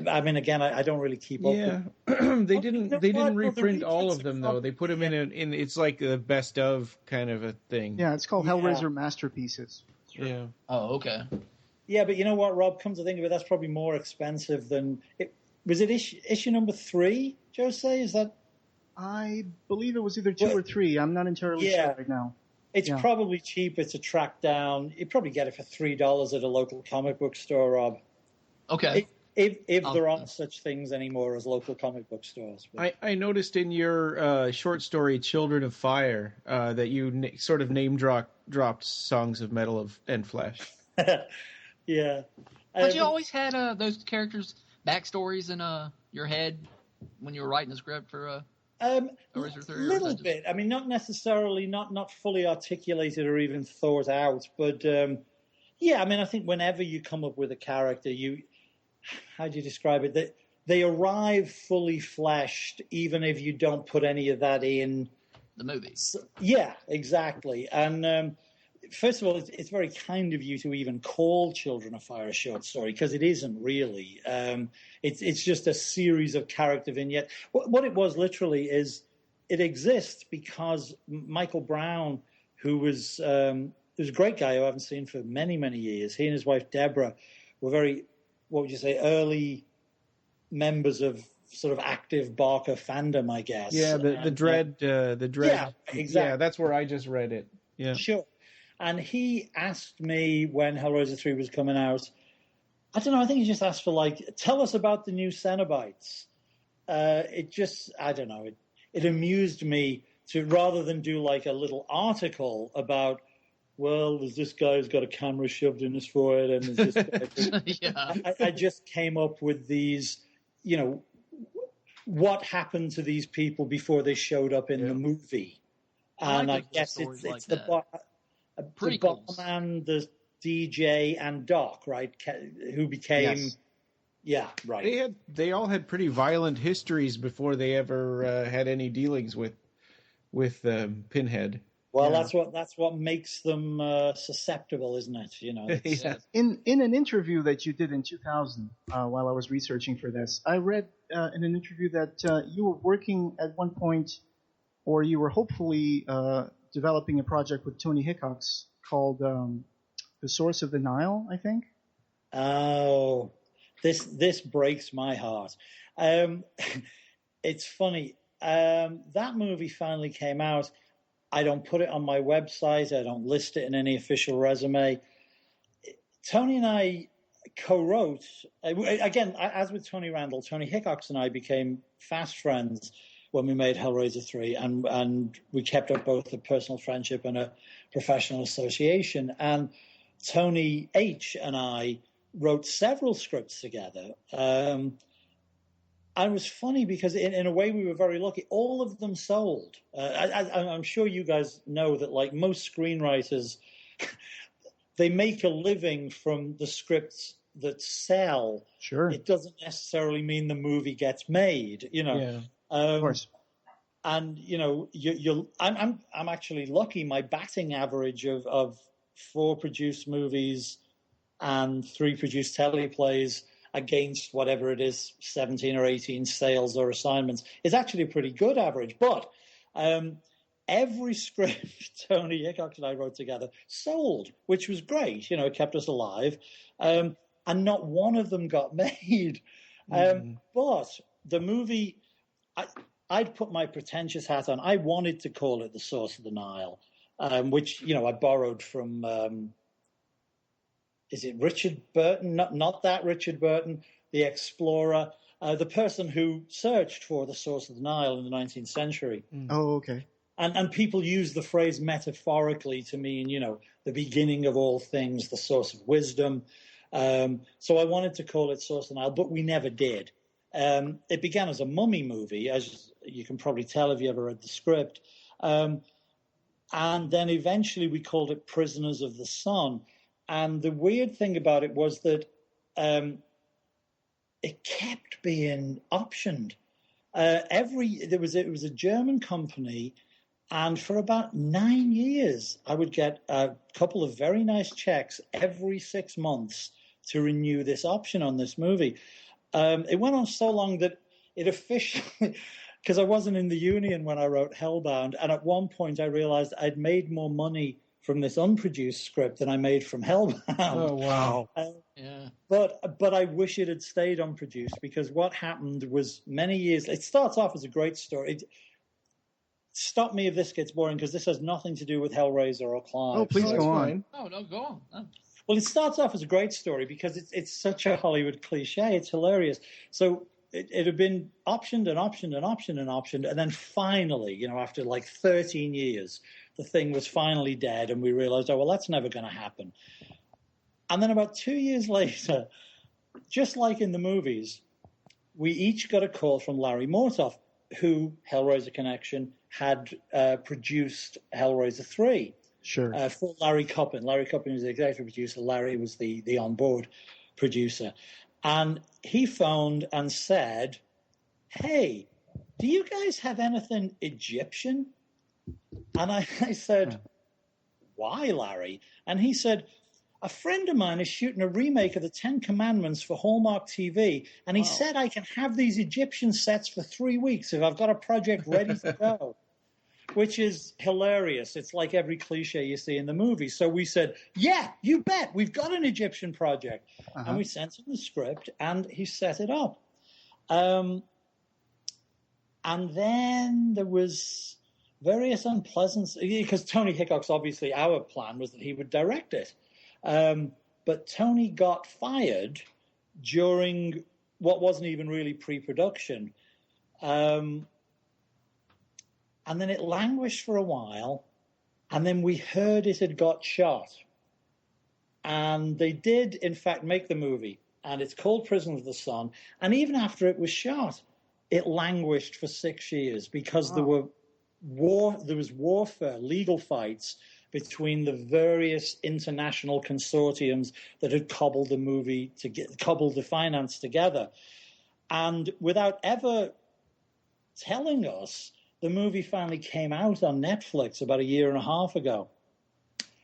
I mean, again, I don't really keep up. Yeah, they didn't reprint all of them though. They put them in. It's like a best of kind of a thing. Yeah, it's called Hellraiser Masterpieces. Yeah. Oh, okay. Yeah, but you know what, Rob? Come to think of it, that's probably more expensive than it. Was it issue number 3? Jose, is that? I believe it was either 2 or 3. I'm not entirely sure right now. It's probably cheaper to track down. You'd probably get it for $3 at a local comic book store, Rob. Okay. if there are such things anymore as local comic book stores. But. I noticed in your short story "Children of Fire" that you sort of name dropped Songs of Metal and Flesh. Yeah. But you always had those characters' backstories in your head when you were writing the script for Hellraiser 3? A little bit. I mean, not necessarily, not fully articulated or even thought out, but yeah. I mean, I think whenever you come up with a character, how do you describe it? That they arrive fully fleshed, even if you don't put any of that in the movie. Yeah, exactly. And first of all, it's very kind of you to even call Children of Fire a short story, because it isn't really. It's just a series of character vignettes. What it was literally is it exists because Michael Brown, who was a great guy who I haven't seen for many, many years, he and his wife Deborah were very, what would you say, early members of sort of active Barker fandom, I guess. Yeah, the Dread. Yeah, exactly. Yeah, that's where I just read it. Yeah, sure. And he asked me when Hellraiser 3 was coming out, I don't know, I think he just asked for, tell us about the new Cenobites. It just, I don't know, it amused me to, rather than do a little article about, well, there's this guy who's got a camera shoved in his forehead, and there's this guy. Yeah. I just came up with these, what happened to these people before they showed up in the movie. And I guess it's the pretty the cool. Barman, the DJ, and Doc, right? Who became, Yes. Yeah, right. They all had pretty violent histories before they ever had any dealings with Pinhead. Well, that's what makes them susceptible, isn't it? Yeah. In an interview that you did in 2000, while I was researching for this, I read in an interview that you were working at one point, or you were hopefully developing a project with Tony Hickox called The Source of the Nile, I think. Oh, this breaks my heart. It's funny. That movie finally came out. I don't put it on my website. I don't list it in any official resume. Tony and I co-wrote, again, as with Tony Randall, Tony Hickox and I became fast friends when we made Hellraiser 3, and we kept up both a personal friendship and a professional association. And Tony H. and I wrote several scripts together. And it was funny because in a way we were very lucky. All of them sold. I'm sure you guys know that, most screenwriters, they make a living from the scripts that sell. Sure. It doesn't necessarily mean the movie gets made. Yeah. Of course. And I'm actually lucky. My batting average of 4 produced movies and 3 produced teleplays against whatever it is, 17 or 18 sales or assignments, is actually a pretty good average. But every script Tony Hickox and I wrote together sold, which was great. It kept us alive. And not one of them got made. But the movie, I'd put my pretentious hat on. I wanted to call it The Source of the Nile, which, I borrowed from... is it Richard Burton? Not that Richard Burton, the explorer, the person who searched for the source of the Nile in the 19th century. Oh, okay. And people use the phrase metaphorically to mean, the beginning of all things, the source of wisdom. So I wanted to call it Source of the Nile, but we never did. It began as a mummy movie, as you can probably tell if you ever read the script. And then eventually we called it Prisoners of the Sun. And the weird thing about it was that it kept being optioned. It was a German company, and for about 9 years, I would get a couple of very nice checks every 6 months to renew this option on this movie. It went on so long that it officially, because I wasn't in the union when I wrote Hellbound, and at one point I realized I'd made more money from this unproduced script than I made from Hellbound. Oh, wow. Yeah. But I wish it had stayed unproduced, because what happened was many years... It starts off as a great story. Stop me if this gets boring, because this has nothing to do with Hellraiser or Clive. Oh, please go on. Oh, no, go on. Oh. Well, it starts off as a great story because it's such a Hollywood cliche. It's hilarious. So it had been optioned and optioned and optioned and optioned, and then finally, after like 13 years, the thing was finally dead, and we realized, oh, well, that's never going to happen. And then about 2 years later, just like in the movies, we each got a call from Larry Mortoff, who, Hellraiser Connection, had produced Hellraiser 3. Sure. For Larry Coppin. Larry Coppin was the executive producer. Larry was the on-board producer. And he phoned and said, hey, do you guys have anything Egyptian? And I said, why, Larry? And he said, a friend of mine is shooting a remake of the 10 Commandments for Hallmark TV, and he said I can have these Egyptian sets for 3 weeks if I've got a project ready to go, which is hilarious. It's like every cliche you see in the movie. So we said, yeah, you bet. We've got an Egyptian project. And we sent him the script, and he set it up. And then there was various unpleasant, because Tony Hickok's obviously, our plan was that he would direct it. But Tony got fired during what wasn't even really pre-production. And then it languished for a while, and then we heard it had got shot. And they did, in fact, make the movie, and it's called Prison of the Sun. And even after it was shot, it languished for 6 years because there was warfare, legal fights between the various international consortiums that had cobbled the movie cobbled the finance together. And without ever telling us, the movie finally came out on Netflix about 1.5 years ago.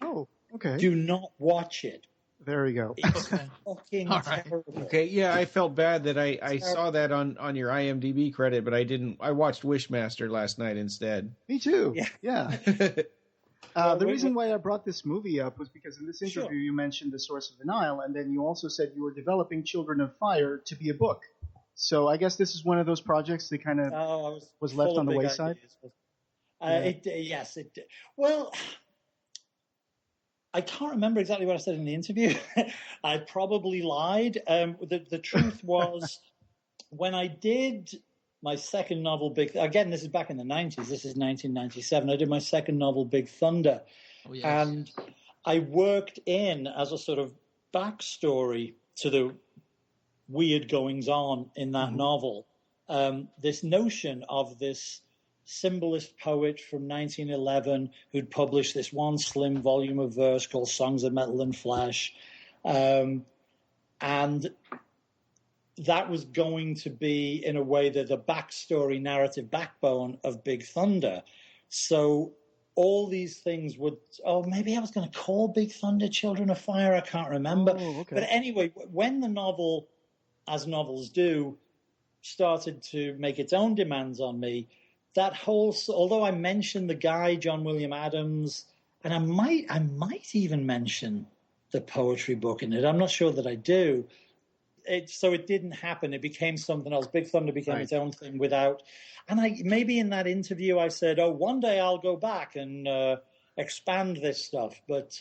Oh, okay. Do not watch it. There we go. It's fucking terrible. Okay, yeah, I felt bad that I saw that on your IMDb credit, but I didn't. I watched Wishmaster last night instead. Me too. Yeah. The reason why I brought this movie up was because in this interview you mentioned The Source of Denial, and then you also said you were developing Children of Fire to be a book. So I guess this is one of those projects that kind of was left on the wayside. Yes, it did. Well, I can't remember exactly what I said in the interview. I probably lied. The truth was, when I did my second novel, again, this is back in the 90s. This is 1997. I did my second novel, Big Thunder. Oh, yes. And I worked in, as a sort of backstory to the weird goings-on in that novel, this notion of this symbolist poet from 1911 who'd published this one slim volume of verse called Songs of Metal and Flesh. And that was going to be, in a way, the backstory narrative backbone of Big Thunder. So all these things would, maybe I was going to call Big Thunder Children of Fire. I can't remember. Oh, okay. But anyway, when the novel, as novels do, started to make its own demands on me, that whole, although I mentioned the guy, John William Adams, and I might even mention the poetry book in it. I'm not sure that I do. So it didn't happen. It became something else. Big Thunder became its own thing without. And maybe in that interview I said, one day I'll go back and expand this stuff. But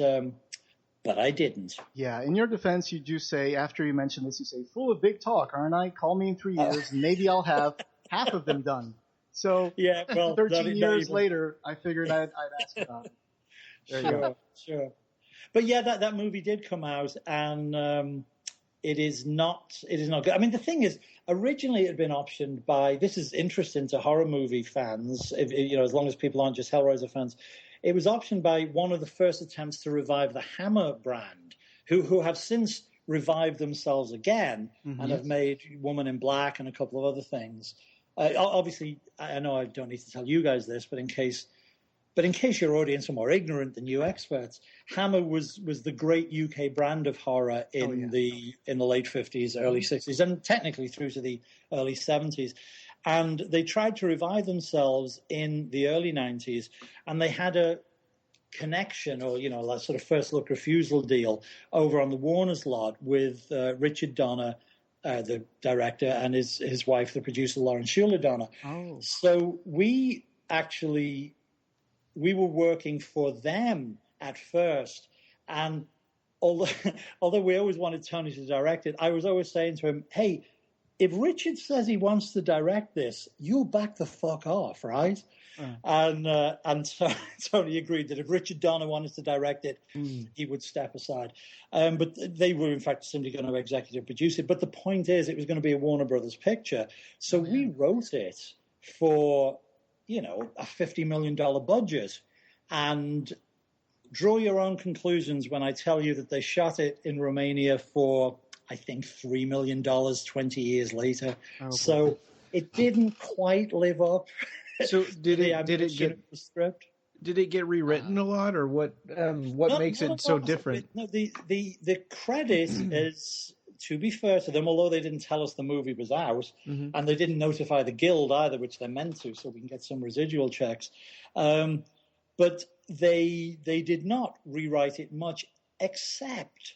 I didn't. Yeah, in your defense, you do say, after you mention this, you say, full of big talk, aren't I? Call me in 3 years, and maybe I'll have half of them done. So 13 years later, I figured I'd ask about it. There you go. Sure. But yeah, that movie did come out, and it is not good. I mean, the thing is, originally it had been optioned by, this is interesting to horror movie fans, as long as people aren't just Hellraiser fans, it was optioned by one of the first attempts to revive the Hammer brand, who have since revived themselves again and have made Woman in Black and a couple of other things. Obviously, I know I don't need to tell you guys this, but in case your audience are more ignorant than you experts, Hammer was the great UK brand of horror in the late 50s, early 60s, and technically through to the early 70s. And they tried to revive themselves in the early 90s, and they had a connection, or a sort of first look refusal deal over on the Warner's lot with Richard Donner, the director, and his wife, the producer, Lauren Schuler Donner. Oh. So we were working for them at first, and although we always wanted Tony to direct it, I was always saying to him, hey, if Richard says he wants to direct this, you'll back the fuck off, right? And so Tony agreed that if Richard Donner wanted to direct it, he would step aside. But they were, in fact, simply going to executive produce it. But the point is, it was going to be a Warner Brothers picture. So we wrote it for, a $50 million budget. And draw your own conclusions when I tell you that they shot it in Romania for, I think, $3 million 20 years later. Oh, so it didn't quite live up. So did it get rewritten a lot, or what makes it so different? No, the credit is, to be fair to them, although they didn't tell us the movie was out, and they didn't notify the Guild either, which they're meant to, so we can get some residual checks. But they did not rewrite it much, except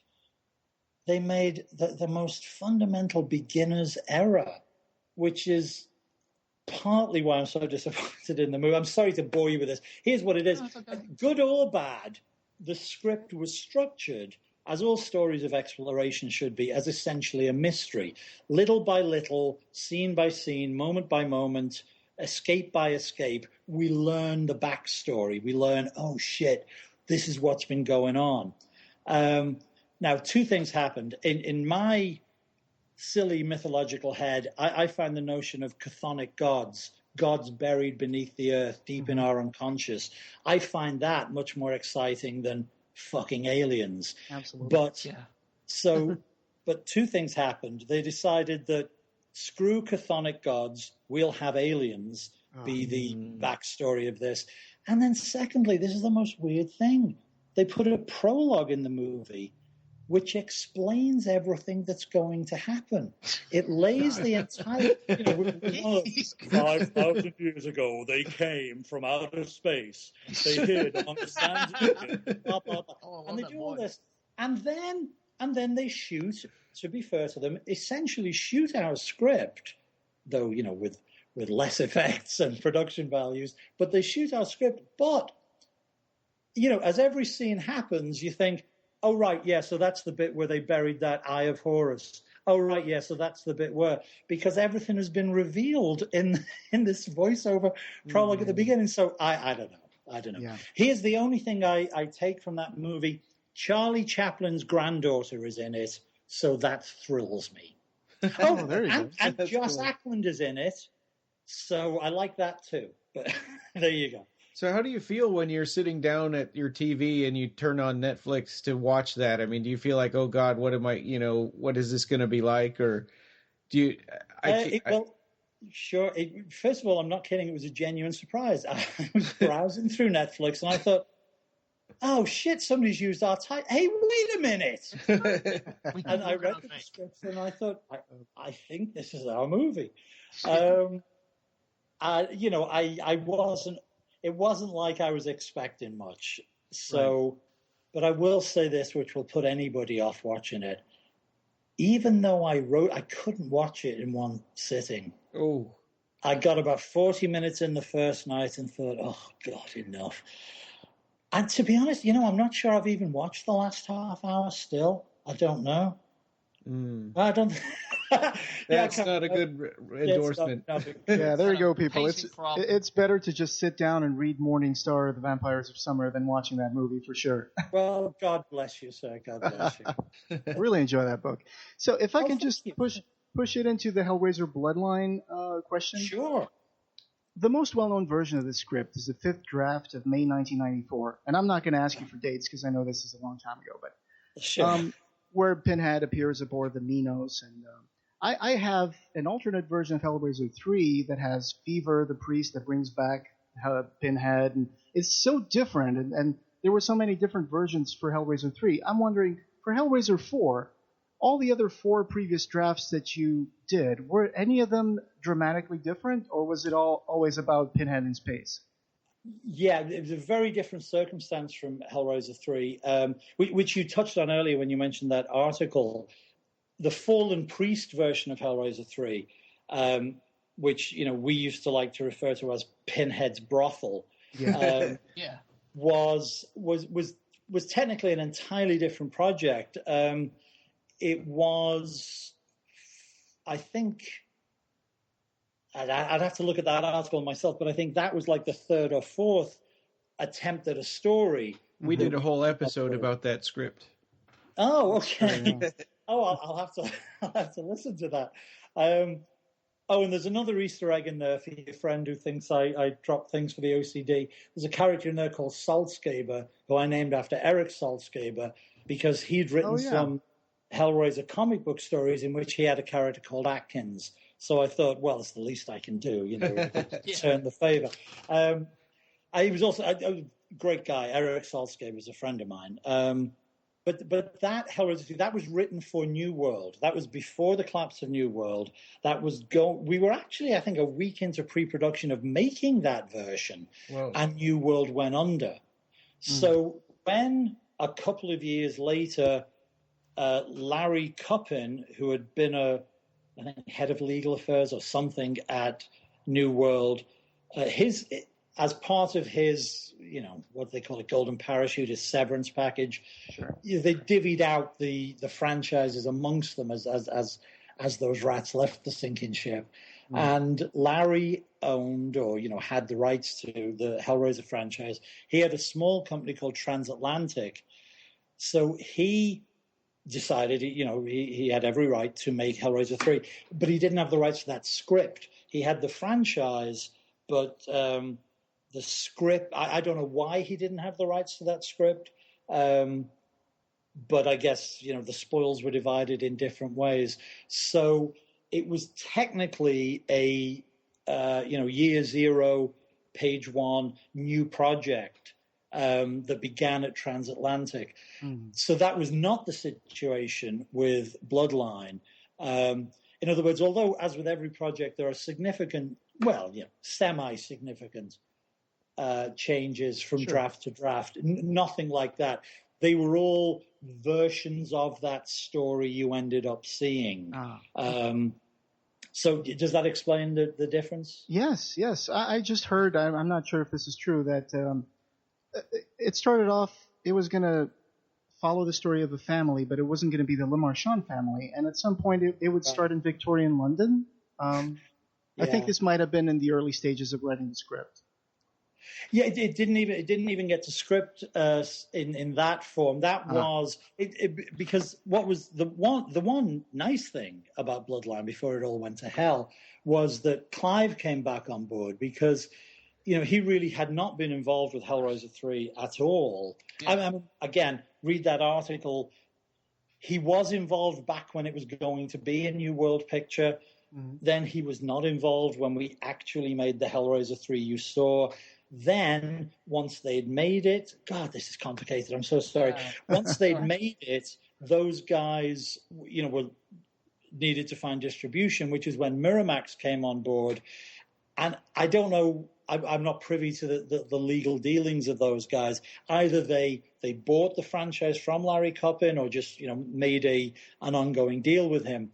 they made the most fundamental beginner's error, which is partly why I'm so disappointed in the movie. I'm sorry to bore you with this. Here's what it is. No, okay. Good or bad, the script was structured, as all stories of exploration should be, as essentially a mystery. Little by little, scene by scene, moment by moment, escape by escape, we learn the backstory. We learn, oh, shit, this is what's been going on. Now, two things happened. In my silly mythological head, I find the notion of chthonic gods buried beneath the earth, deep in our unconscious. I find that much more exciting than fucking aliens. Absolutely. But two things happened. They decided that screw chthonic gods, we'll have aliens be the backstory of this. And then secondly, this is the most weird thing. They put a prologue in the movie which explains everything that's going to happen. It lays the entire... 5,000 years ago, they came from outer space. They hid among the sands of blah, blah, blah. And they do all this. And then they shoot, to be fair to them, essentially shoot our script, though, with less effects and production values, but they shoot our script. But, as every scene happens, you think, oh, right, yeah, so that's the bit where they buried that Eye of Horus. Oh, right, yeah, so that's the bit where... Because everything has been revealed in this voiceover prologue at the beginning. So I don't know. Yeah. Here's the only thing I take from that movie. Charlie Chaplin's granddaughter is in it, so that thrills me. Oh, there you go. And Joss Ackland is in it, so I like that too. But there you go. So how do you feel when you're sitting down at your TV and you turn on Netflix to watch that? I mean, do you feel like, oh God, what what is this going to be like? Or do you... Sure. First of all, I'm not kidding. It was a genuine surprise. I was browsing through Netflix and I thought, oh shit, somebody's used our title. Hey, wait a minute. And I read the description and I thought, I think this is our movie. It wasn't like I was expecting much. So, right. But I will say this, which will put anybody off watching it. Even though I couldn't watch it in one sitting. Oh. I got about 40 minutes in the first night and thought, oh, God, enough. And to be honest, I'm not sure I've even watched the last half hour still. I don't know. I don't... That's not a good endorsement. Yeah, there you go, people. It's better to just sit down and read Morningstar, The Vampires of Summer, than watching that movie for sure. Well, God bless you, sir. God bless you. I really enjoy that book. So if I can just push it into the Hellraiser Bloodline question. Sure. The most well-known version of the script is the 5th draft of May 1994. And I'm not going to ask you for dates because I know this is a long time ago. But sure. Where Pinhead appears aboard the Minos. And I have an alternate version of Hellraiser 3 that has Fever, the priest that brings back Pinhead. And it's so different. And there were so many different versions for Hellraiser 3. I'm wondering, for Hellraiser 4, all the other 4 previous drafts that you did, were any of them dramatically different? Or was it always about Pinhead in space? Yeah, it was a very different circumstance from Hellraiser 3, which you touched on earlier when you mentioned that article. The Fallen Priest version of Hellraiser 3, which we used to like to refer to as Pinhead's brothel, was was technically an entirely different project. It was, I think, I'd have to look at that article myself, but I think that was like the third or fourth attempt at a story. We did a whole episode about that script. Oh, okay. I'll have to listen to that. And there's another Easter egg in there for your friend who thinks I drop things for the OCD. There's a character in there called Saltzgaber, who I named after Eric Saltzgaber, because he'd written some Hellraiser comic book stories in which he had a character called Atkins. So I thought, well, it's the least I can do, return the favor. He was also a great guy. Eric Saltzgaber was a friend of mine. But that Hellraiser, that was written for New World. That was before the collapse of New World. That was we were actually, I think, a week into pre-production of making that version, and New World went under. So when a couple of years later, Larry Coppin, who had been I think head of legal affairs or something at New World, as part of his, what they call a golden parachute, his severance package, they divvied out the franchises amongst them as those rats left the sinking ship. And Larry owned or, had the rights to the Hellraiser franchise. He had a small company called Transatlantic. So he decided, he had every right to make Hellraiser 3, but he didn't have the rights to that script. He had the franchise, but the script, I don't know why he didn't have the rights to that script, but I guess, the spoils were divided in different ways. So it was technically a, year zero, page one, new project that began at Transatlantic. So that was not the situation with Bloodline. In other words, although, as with every project, there are significant, semi-significant changes from draft to draft, nothing like that. They were all versions of that story you ended up seeing. So does that explain the difference? Yes. I just heard, I'm not sure if this is true, that it started off, it was going to follow the story of a family, but it wasn't going to be the Le Marchand family. And at some point, it would start in Victorian London. I think this might have been in the early stages of writing the script. Yeah, it didn't even get to script in that form. That was because what was the one nice thing about Bloodline before it all went to hell was that Clive came back on board because he really had not been involved with Hellraiser 3 at all. Yeah. Again, read that article. He was involved back when it was going to be a New World picture. Then he was not involved when we actually made the Hellraiser 3 you saw. Then, once they'd made it, God, this is complicated. I'm so sorry. Once they'd made it, those guys, were needed to find distribution, which is when Miramax came on board. And I don't know, I'm not privy to the legal dealings of those guys. Either they bought the franchise from Larry Coppin or just, made an ongoing deal with him.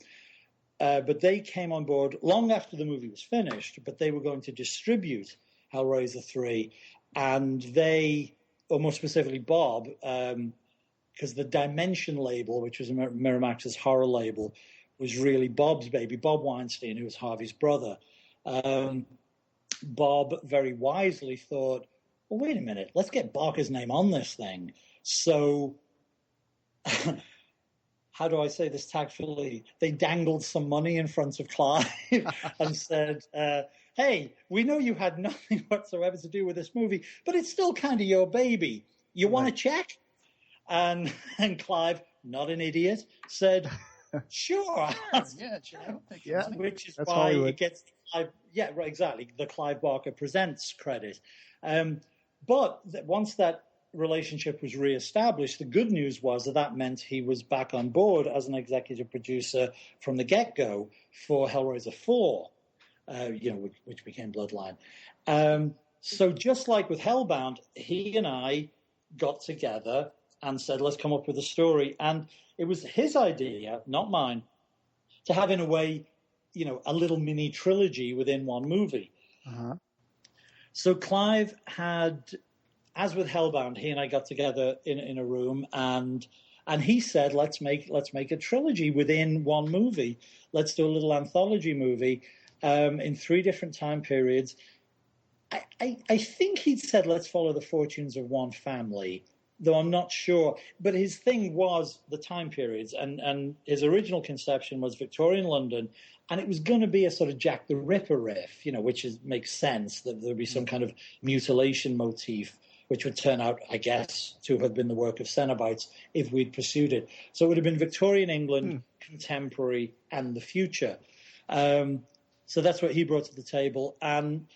But they came on board long after the movie was finished, but they were going to distribute Hellraiser 3, and they, or more specifically Bob, because the Dimension label, which was Miramax's horror label, was really Bob's baby, Bob Weinstein, who was Harvey's brother. Bob very wisely thought, well, wait a minute, let's get Barker's name on this thing. So, how do I say this tactfully? They dangled some money in front of Clive and said, hey, we know you had nothing whatsoever to do with this movie, but it's still kind of your baby. You want to check? And Clive, not an idiot, said, sure. Which is That's why Hollywood. It gets Clive. Yeah, right, exactly. The Clive Barker Presents credit. But once that relationship was reestablished, the good news was that meant he was back on board as an executive producer from the get-go for Hellraiser 4. Which became Bloodline. So just like with Hellbound, he and I got together and said, let's come up with a story. And it was his idea, not mine, to have, in a way, a little mini trilogy within one movie. So Clive had as with Hellbound, he and I got together in a room, and he said, let's make a trilogy within one movie. Let's do a little anthology movie in 3 different time periods. I think he'd said, let's follow the fortunes of one family, though I'm not sure. But his thing was the time periods, and his original conception was Victorian London, and it was going to be a sort of Jack the Ripper riff, which makes sense, that there would be some kind of mutilation motif, which would turn out, I guess, to have been the work of Cenobites if we'd pursued it. So it would have been Victorian England, contemporary, and the future. So that's what he brought to the table. And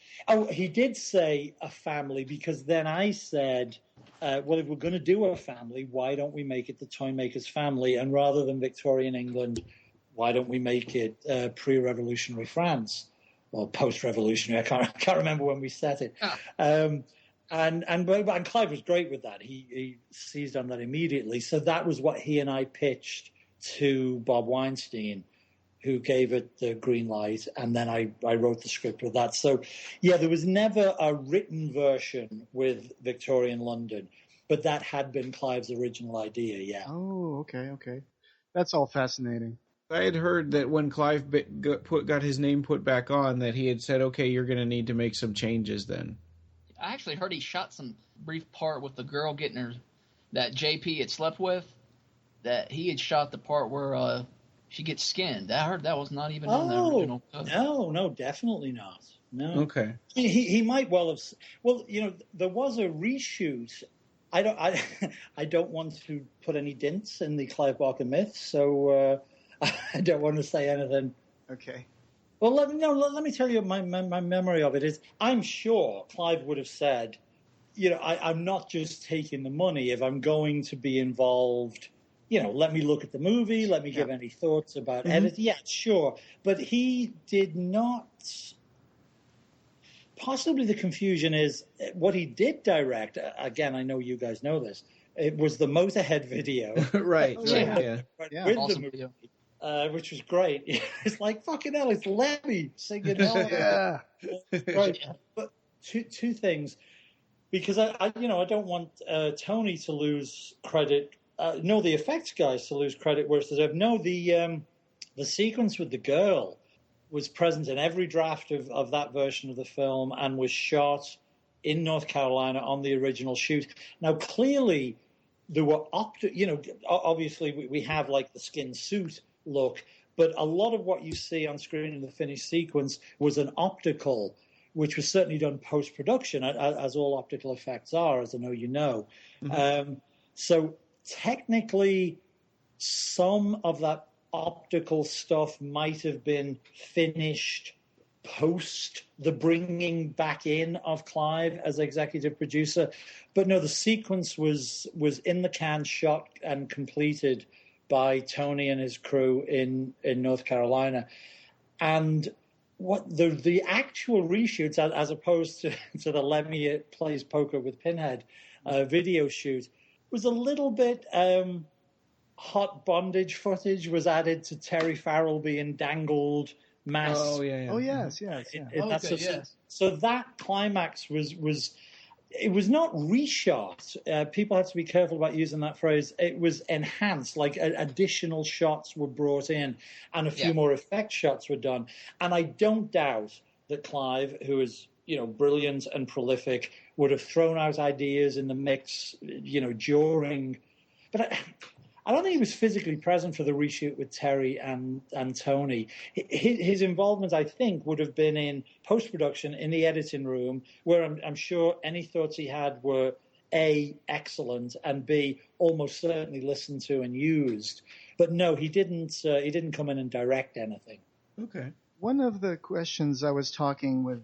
he did say a family, because then I said, well, if we're going to do a family, why don't we make it the Toymaker's family? And rather than Victorian England, why don't we make it pre-revolutionary France or post-revolutionary? I can't remember when we set it. And Clive was great with that. He seized on that immediately. So that was what he and I pitched to Bob Weinstein, who gave it the green light, and then I wrote the script with that. So, yeah, there was never a written version with Victorian London, but that had been Clive's original idea, yeah. Oh, okay. That's all fascinating. I had heard that when Clive got his name put back on, that he had said, okay, you're going to need to make some changes then. I actually heard he shot some brief part with the girl getting that JP had slept with, that he had shot the part where she gets skinned. I heard that was not even in the original cut. No, definitely not. No. Okay. He might well have. Well, there was a reshoot. I don't want to put any dints in the Clive Barker myth, so I don't want to say anything. Okay. Well, let me tell you my memory of it is, I'm sure Clive would have said, I'm not just taking the money. If I'm going to be involved, let me look at the movie, let me give any thoughts about editing. Yeah, sure. But he did not. Possibly the confusion is what he did direct. Again, I know you guys know this. It was the Motorhead video. Right. With awesome the movie. Which was great. It's like, fucking hell, it's Lemmy singing Hell. Yeah. Right. But two things, because I don't want Tony to lose credit, the effects guys to lose credit where it's deserved. No, the sequence with the girl was present in every draft of that version of the film and was shot in North Carolina on the original shoot. Now, clearly, there were obviously we have like the skin suit look, but a lot of what you see on screen in the finished sequence was an optical, which was certainly done post-production, as all optical effects are, as I know you know. Mm-hmm. So technically, some of that optical stuff might have been finished post the bringing back in of Clive as executive producer. But no, the sequence was in the can, shot and completed by Tony and his crew in North Carolina. And what the actual reshoots, as opposed to the Lemmy Plays Poker with Pinhead video shoot, was a little bit hot bondage footage was added to Terry Farrell being dangled mass. Oh, yeah. Oh, yes. So that climax was it was not reshot. People have to be careful about using that phrase. It was enhanced, like additional shots were brought in and a few more effect shots were done. And I don't doubt that Clive, who is, brilliant and prolific, would have thrown out ideas in the mix, during. But I don't think he was physically present for the reshoot with Terry and Tony. His involvement, I think, would have been in post-production in the editing room, where I'm sure any thoughts he had were A, excellent, and B, almost certainly listened to and used. But no, he didn't come in and direct anything. Okay. One of the questions I was talking with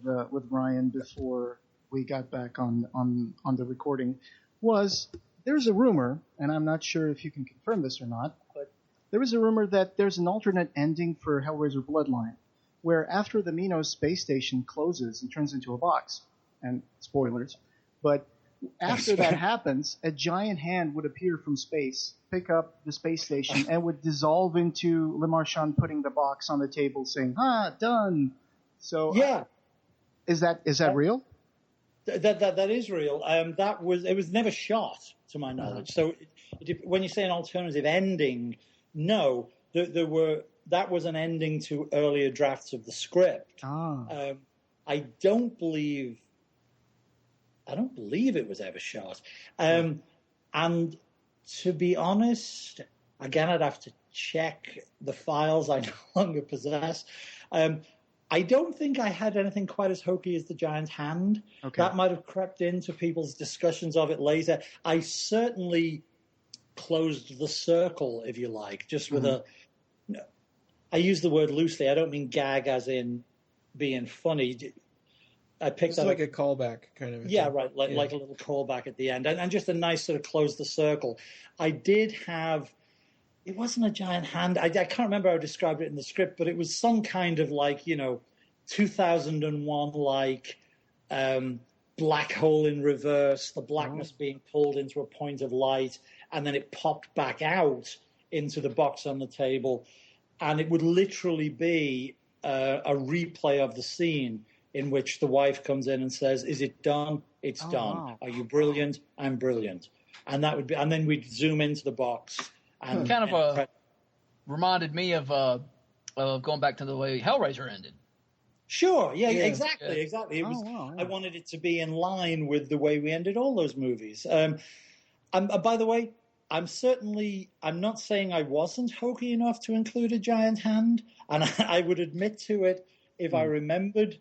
Ryan before we got back on the recording was, there's a rumor, and I'm not sure if you can confirm this or not, but there is a rumor that there's an alternate ending for Hellraiser Bloodline, where after the Minos space station closes and turns into a box, and spoilers, but after that happens, a giant hand would appear from space, pick up the space station, and would dissolve into Le Marchand putting the box on the table saying, done. So yeah. Is that real? That is real. It was never shot, to my knowledge. So when you say an alternative ending, no, that was an ending to earlier drafts of the script. I don't believe it was ever shot. And to be honest, again, I'd have to check the files I no longer possess. I don't think I had anything quite as hokey as the giant hand. Okay. That might have crept into people's discussions of it later. I certainly closed the circle, if you like, just with I use the word loosely. I don't mean gag as in being funny. I picked up like a callback kind of. Yeah, right, like a little callback at the end, and just a nice sort of close the circle. I did have. It wasn't a giant hand. I can't remember how I described it in the script, but it was some kind of 2001 black hole in reverse, the blackness being pulled into a point of light, and then it popped back out into the box on the table. And it would literally be a replay of the scene in which the wife comes in and says, "Is it done? It's done. Wow. Are you brilliant? I'm brilliant." And that would be, and then we'd zoom into the box. And kind of reminded me of going back to the way Hellraiser ended. Sure, yeah. Exactly. It was. I wanted it to be in line with the way we ended all those movies. And by the way, I'm not saying I wasn't hokey enough to include a giant hand, and I would admit to it if I remembered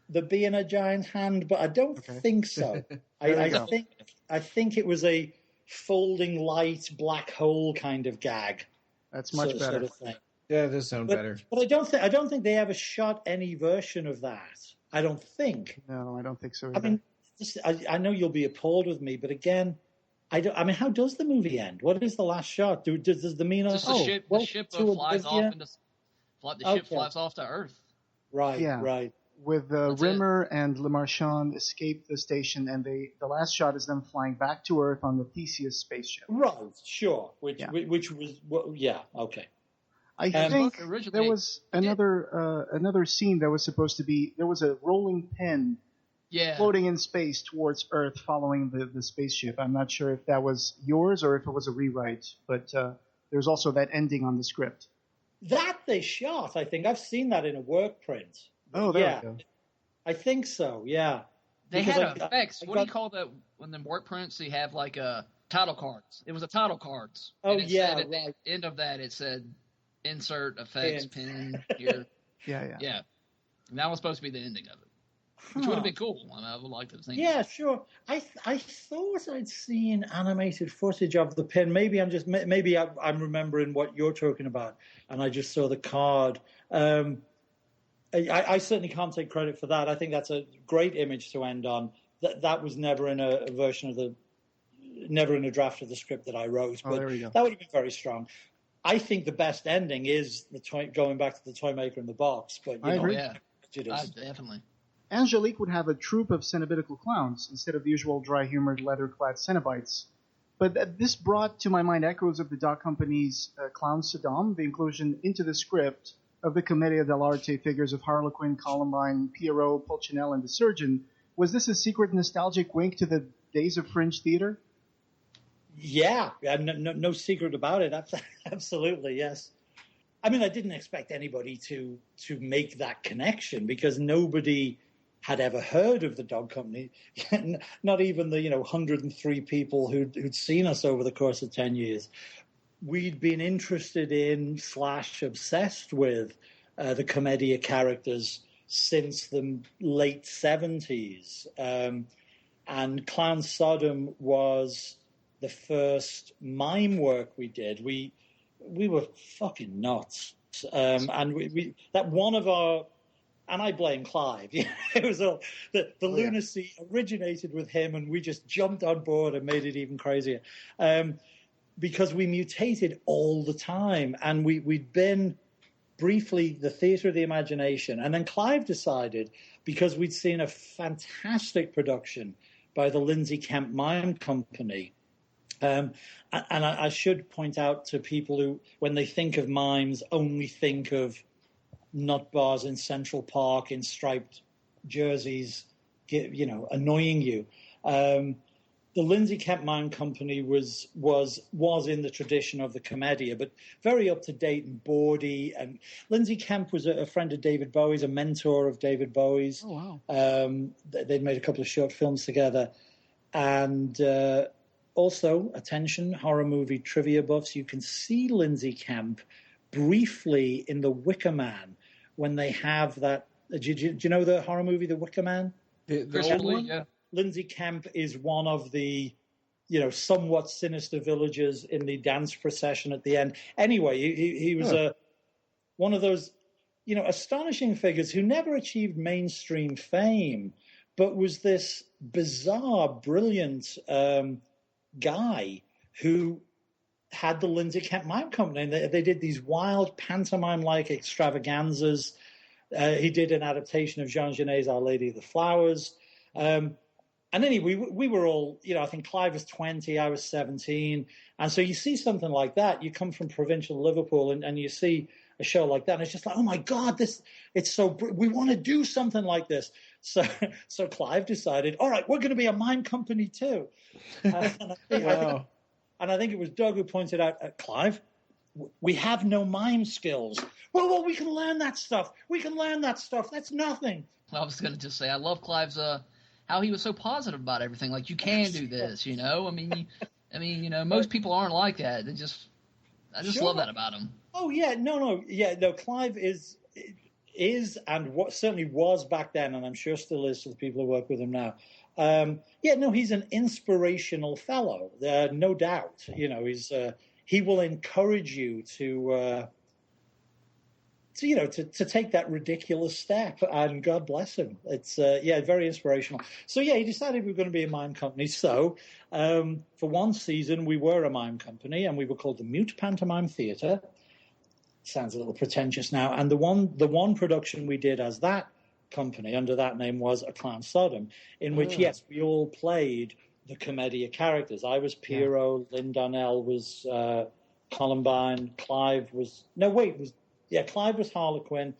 there being a giant hand, but I don't think so. I think it was a folding light black hole kind of gag. That's much better. Sort of thing. Yeah, it does sound better. But I don't think they ever shot any version of that. I don't think. No, I don't think so either. I mean, I know you'll be appalled with me, but again, how does the movie end? What is the last shot? Does the mean just the ship flies off into the ship flies off to Earth? Right. Yeah. Right. With Rimmer and Le Marchand escape the station, and the last shot is them flying back to Earth on the Theseus spaceship. Right, sure. Which was okay. I think there was another scene that was supposed to be, there was a rolling pin floating in space towards Earth following the spaceship. I'm not sure if that was yours or if it was a rewrite, but there's also that ending on the script. That they shot, I think. I've seen that in a work print. Oh, there we go. I think so, yeah. They had effects. What do you call that when the work prints you have title cards? It was a title cards. Oh, and said at the end of that it said insert effects pin here. Yeah. And that was supposed to be the ending of it. Which would have been cool. I would like to have seen that. Sure. I thought I'd seen animated footage of the pin. Maybe I'm remembering what you're talking about and I just saw the card. I certainly can't take credit for that. I think that's a great image to end on. That was never in a version of never in a draft of the script that I wrote. But there we go. That would have been very strong. I think the best ending is going back to the toy maker in the box. But I agree. Definitely. Angelique would have a troupe of Cenobitical clowns instead of the usual dry-humored, leather-clad Cenobites. But this brought to my mind echoes of the Dog Company's Clown Saddam, the inclusion into the script of the Commedia dell'arte figures of Harlequin, Columbine, Pierrot, Pulcinella, and the Surgeon. Was this a secret nostalgic wink to the days of fringe theater? Yeah, no secret about it. Absolutely, yes. I mean, I didn't expect anybody to make that connection because nobody had ever heard of the Dog Company. Not even the 103 people who'd seen us over the course of 10 years. We'd been interested in / obsessed with the Commedia characters since the late 70s. And Clown Sodom was the first mime work we did. We were fucking nuts. And we that one of our, and I blame Clive. It was all, the lunacy originated with him and we just jumped on board and made it even crazier. Because we mutated all the time, and we'd been briefly the theatre of the imagination. And then Clive decided, because we'd seen a fantastic production by the Lindsay Kemp Mime Company, and I should point out to people who, when they think of mimes, only think of nut bars in Central Park in striped jerseys annoying you. The Lindsay Kemp Mime Company was in the tradition of the Commedia, but very up to date and bawdy. And Lindsay Kemp was a friend of David Bowie's, a mentor of David Bowie's. Oh wow! They'd made a couple of short films together, and also, attention, horror movie trivia buffs, you can see Lindsay Kemp briefly in The Wicker Man when they have that. Do you know the horror movie The Wicker Man? The old one? Yeah. Lindsay Kemp is one of the, somewhat sinister villagers in the dance procession at the end. Anyway, he was one of those, astonishing figures who never achieved mainstream fame, but was this bizarre, brilliant guy who had the Lindsay Kemp Mime Company. And they did these wild pantomime-like extravaganzas. He did an adaptation of Jean Genet's Our Lady of the Flowers. And anyway, we were all, I think Clive was 20, I was 17. And so you see something like that, you come from provincial Liverpool and you see a show like that, and it's just like, oh my God, we want to do something like this. So Clive decided, all right, we're going to be a mime company too. I think it was Doug who pointed out, Clive, we have no mime skills. Well, we can learn that stuff. That's nothing. I was going to just say, I love Clive's, how he was so positive about everything. Like, you can do this, most people aren't like that. I just love that about him. Oh yeah, no. Clive is and what certainly was back then, and I'm sure still is to the people who work with him now. He's an inspirational fellow, no doubt. He will encourage you to take that ridiculous step, and God bless him. It's very inspirational. So he decided we were going to be a mime company. So for one season we were a mime company, and we were called the Mute Pantomime Theatre. Sounds a little pretentious now. And the one production we did as that company under that name was A Clown Sodom, in which we all played the Commedia characters. I was Piero, Lynn Donnell was Columbine, Clive was Harlequin,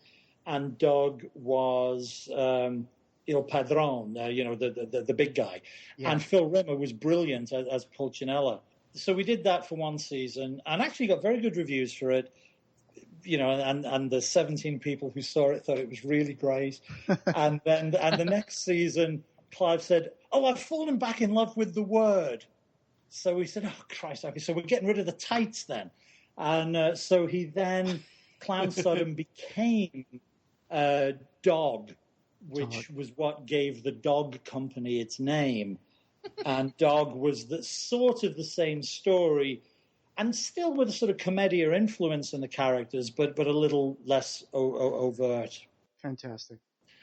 and Doug was Il Padrone, the big guy. Yeah. And Phil Rimmer was brilliant as Pulcinella. So we did that for one season and actually got very good reviews for it. And the 17 people who saw it thought it was really great. And then the next season, Clive said, "Oh, I've fallen back in love with the word." So we said, "Oh, Christ, okay, so we're getting rid of the tights then." And so he then, Clown Sodom became Dog, which was what gave the Dog Company its name. And Dog was sort of the same story, and still with a sort of Commedia influence in the characters, but a little less overt. Fantastic.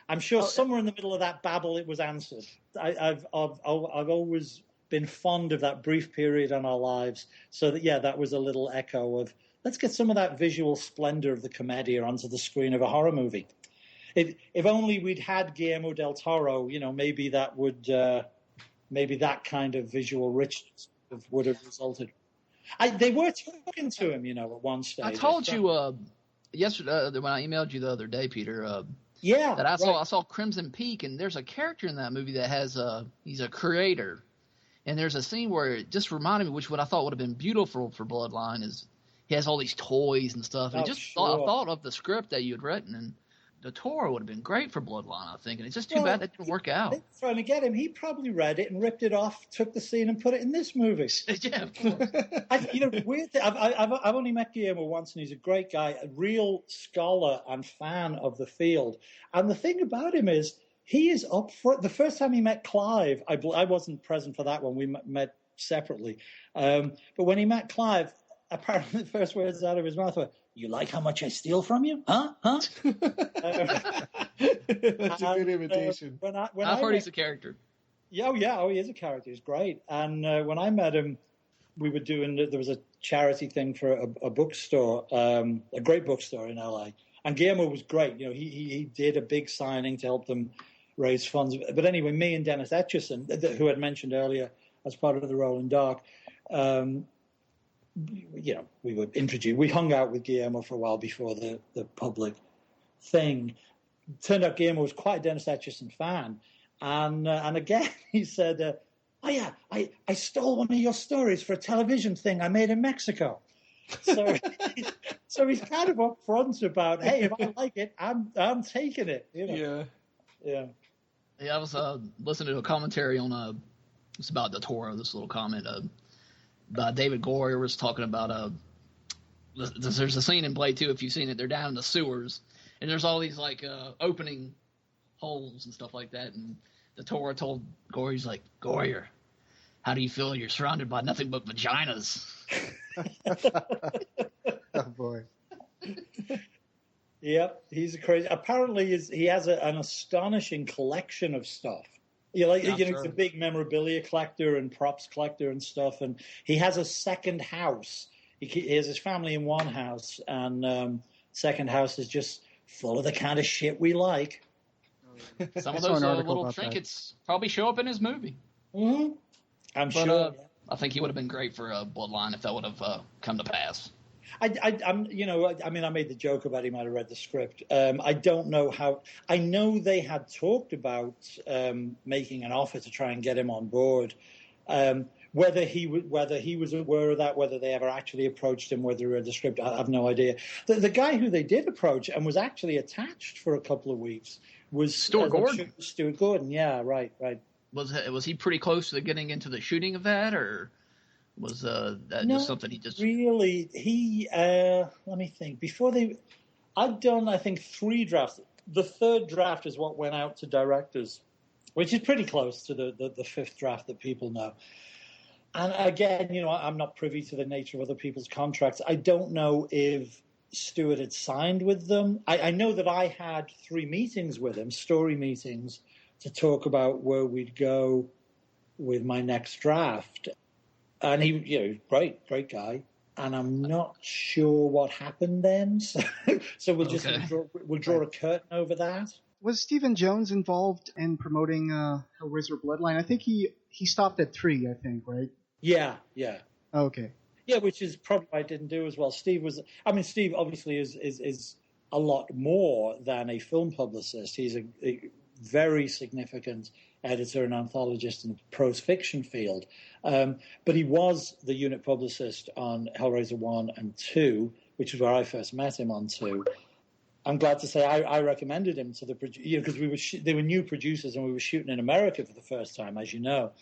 I'm sure somewhere in the middle of that babble it was answered. I've always been fond of that brief period in our lives, so that was a little echo of, let's get some of that visual splendor of the Commedia onto the screen of a horror movie. If only we'd had Guillermo del Toro, maybe that would, maybe that kind of visual richness would have resulted. They were talking to him, at one stage. I told you yesterday when I emailed you the other day, Peter. That I saw Crimson Peak, and there's a character in that movie that has he's a creator, and there's a scene where it just reminded me, which what I thought would have been beautiful for Bloodline is he has all these toys and stuff. And I thought of the script that you had written, and the Toro would have been great for Bloodline, I think. And it's just too bad that didn't work out. They were trying to get him. He probably read it and ripped it off, took the scene and put it in this movie. Yeah, of course. Weird thing, I've only met Guillermo once, and he's a great guy, a real scholar and fan of the field. And the thing about him is he is up for it. The first time he met Clive, I wasn't present for that one. We met separately. But when he met Clive, apparently the first words out of his mouth were, "You like how much I steal from you? Huh? That's a good imitation. I've heard he's a character. Oh, he is a character. He's great. And when I met him, there was a charity thing for a bookstore, a great bookstore in LA. And Guillermo was great. He did a big signing to help them raise funds. But anyway, me and Dennis Etchison, who I'd mentioned earlier as part of the Rolling Dark, we were introduced. We hung out with Guillermo for a while before the public thing. Turned out Guillermo was quite a Dennis Etchison fan, And again, he said, oh, yeah, I stole one of your stories for a television thing I made in Mexico. So he's kind of upfront about, hey, if I like it, I'm taking it. You know? Yeah. Yeah, I was listening to a commentary on it's about the Toro. This little comment David Goyer was talking about there's a scene in Blade 2, if you've seen it, they're down in the sewers and there's all these like opening holes and stuff like that, and the Toro told Goyer, he's like, Goyer, how do you feel you're surrounded by nothing but vaginas? Oh boy. Yep, he's a crazy. Apparently, he has an astonishing collection of stuff. Sure. He's a big memorabilia collector and props collector and stuff. And he has a second house. He has his family in one house, and second house is just full of the kind of shit we like. Some of those little trinkets probably show up in his movie. Mm-hmm. I'm sure. I think he would have been great for Bloodline if that would have come to pass. I made the joke about he might have read the script. I don't know how. I know they had talked about making an offer to try and get him on board. Whether he was aware of that, whether they ever actually approached him, whether he read the script, I have no idea. The guy who they did approach and was actually attached for a couple of weeks was Stuart Gordon. Stuart Gordon, yeah, right. Was he pretty close to getting into the shooting of that, or was that just something he just really? He let me think. I'd done I think 3 drafts. The third draft is what went out to directors, which is pretty close to the fifth draft that people know. And again, I'm not privy to the nature of other people's contracts. I don't know if Stuart had signed with them. I know that I had 3 meetings with him, story meetings, to talk about where we'd go with my next draft. And he, great guy. And I'm not sure what happened then. So we'll just draw a curtain over that. Was Stephen Jones involved in promoting Hellraiser Bloodline? I think he stopped at 3, I think, right? Yeah. Okay. Yeah, which is probably what I didn't do as well. Steve obviously is a lot more than a film publicist. He's a very significant editor and anthologist in the prose fiction field. But he was the unit publicist on Hellraiser 1 and 2, which is where I first met him on 2. I'm glad to say I recommended him to the because they were new producers and we were shooting in America for the first time, as you know.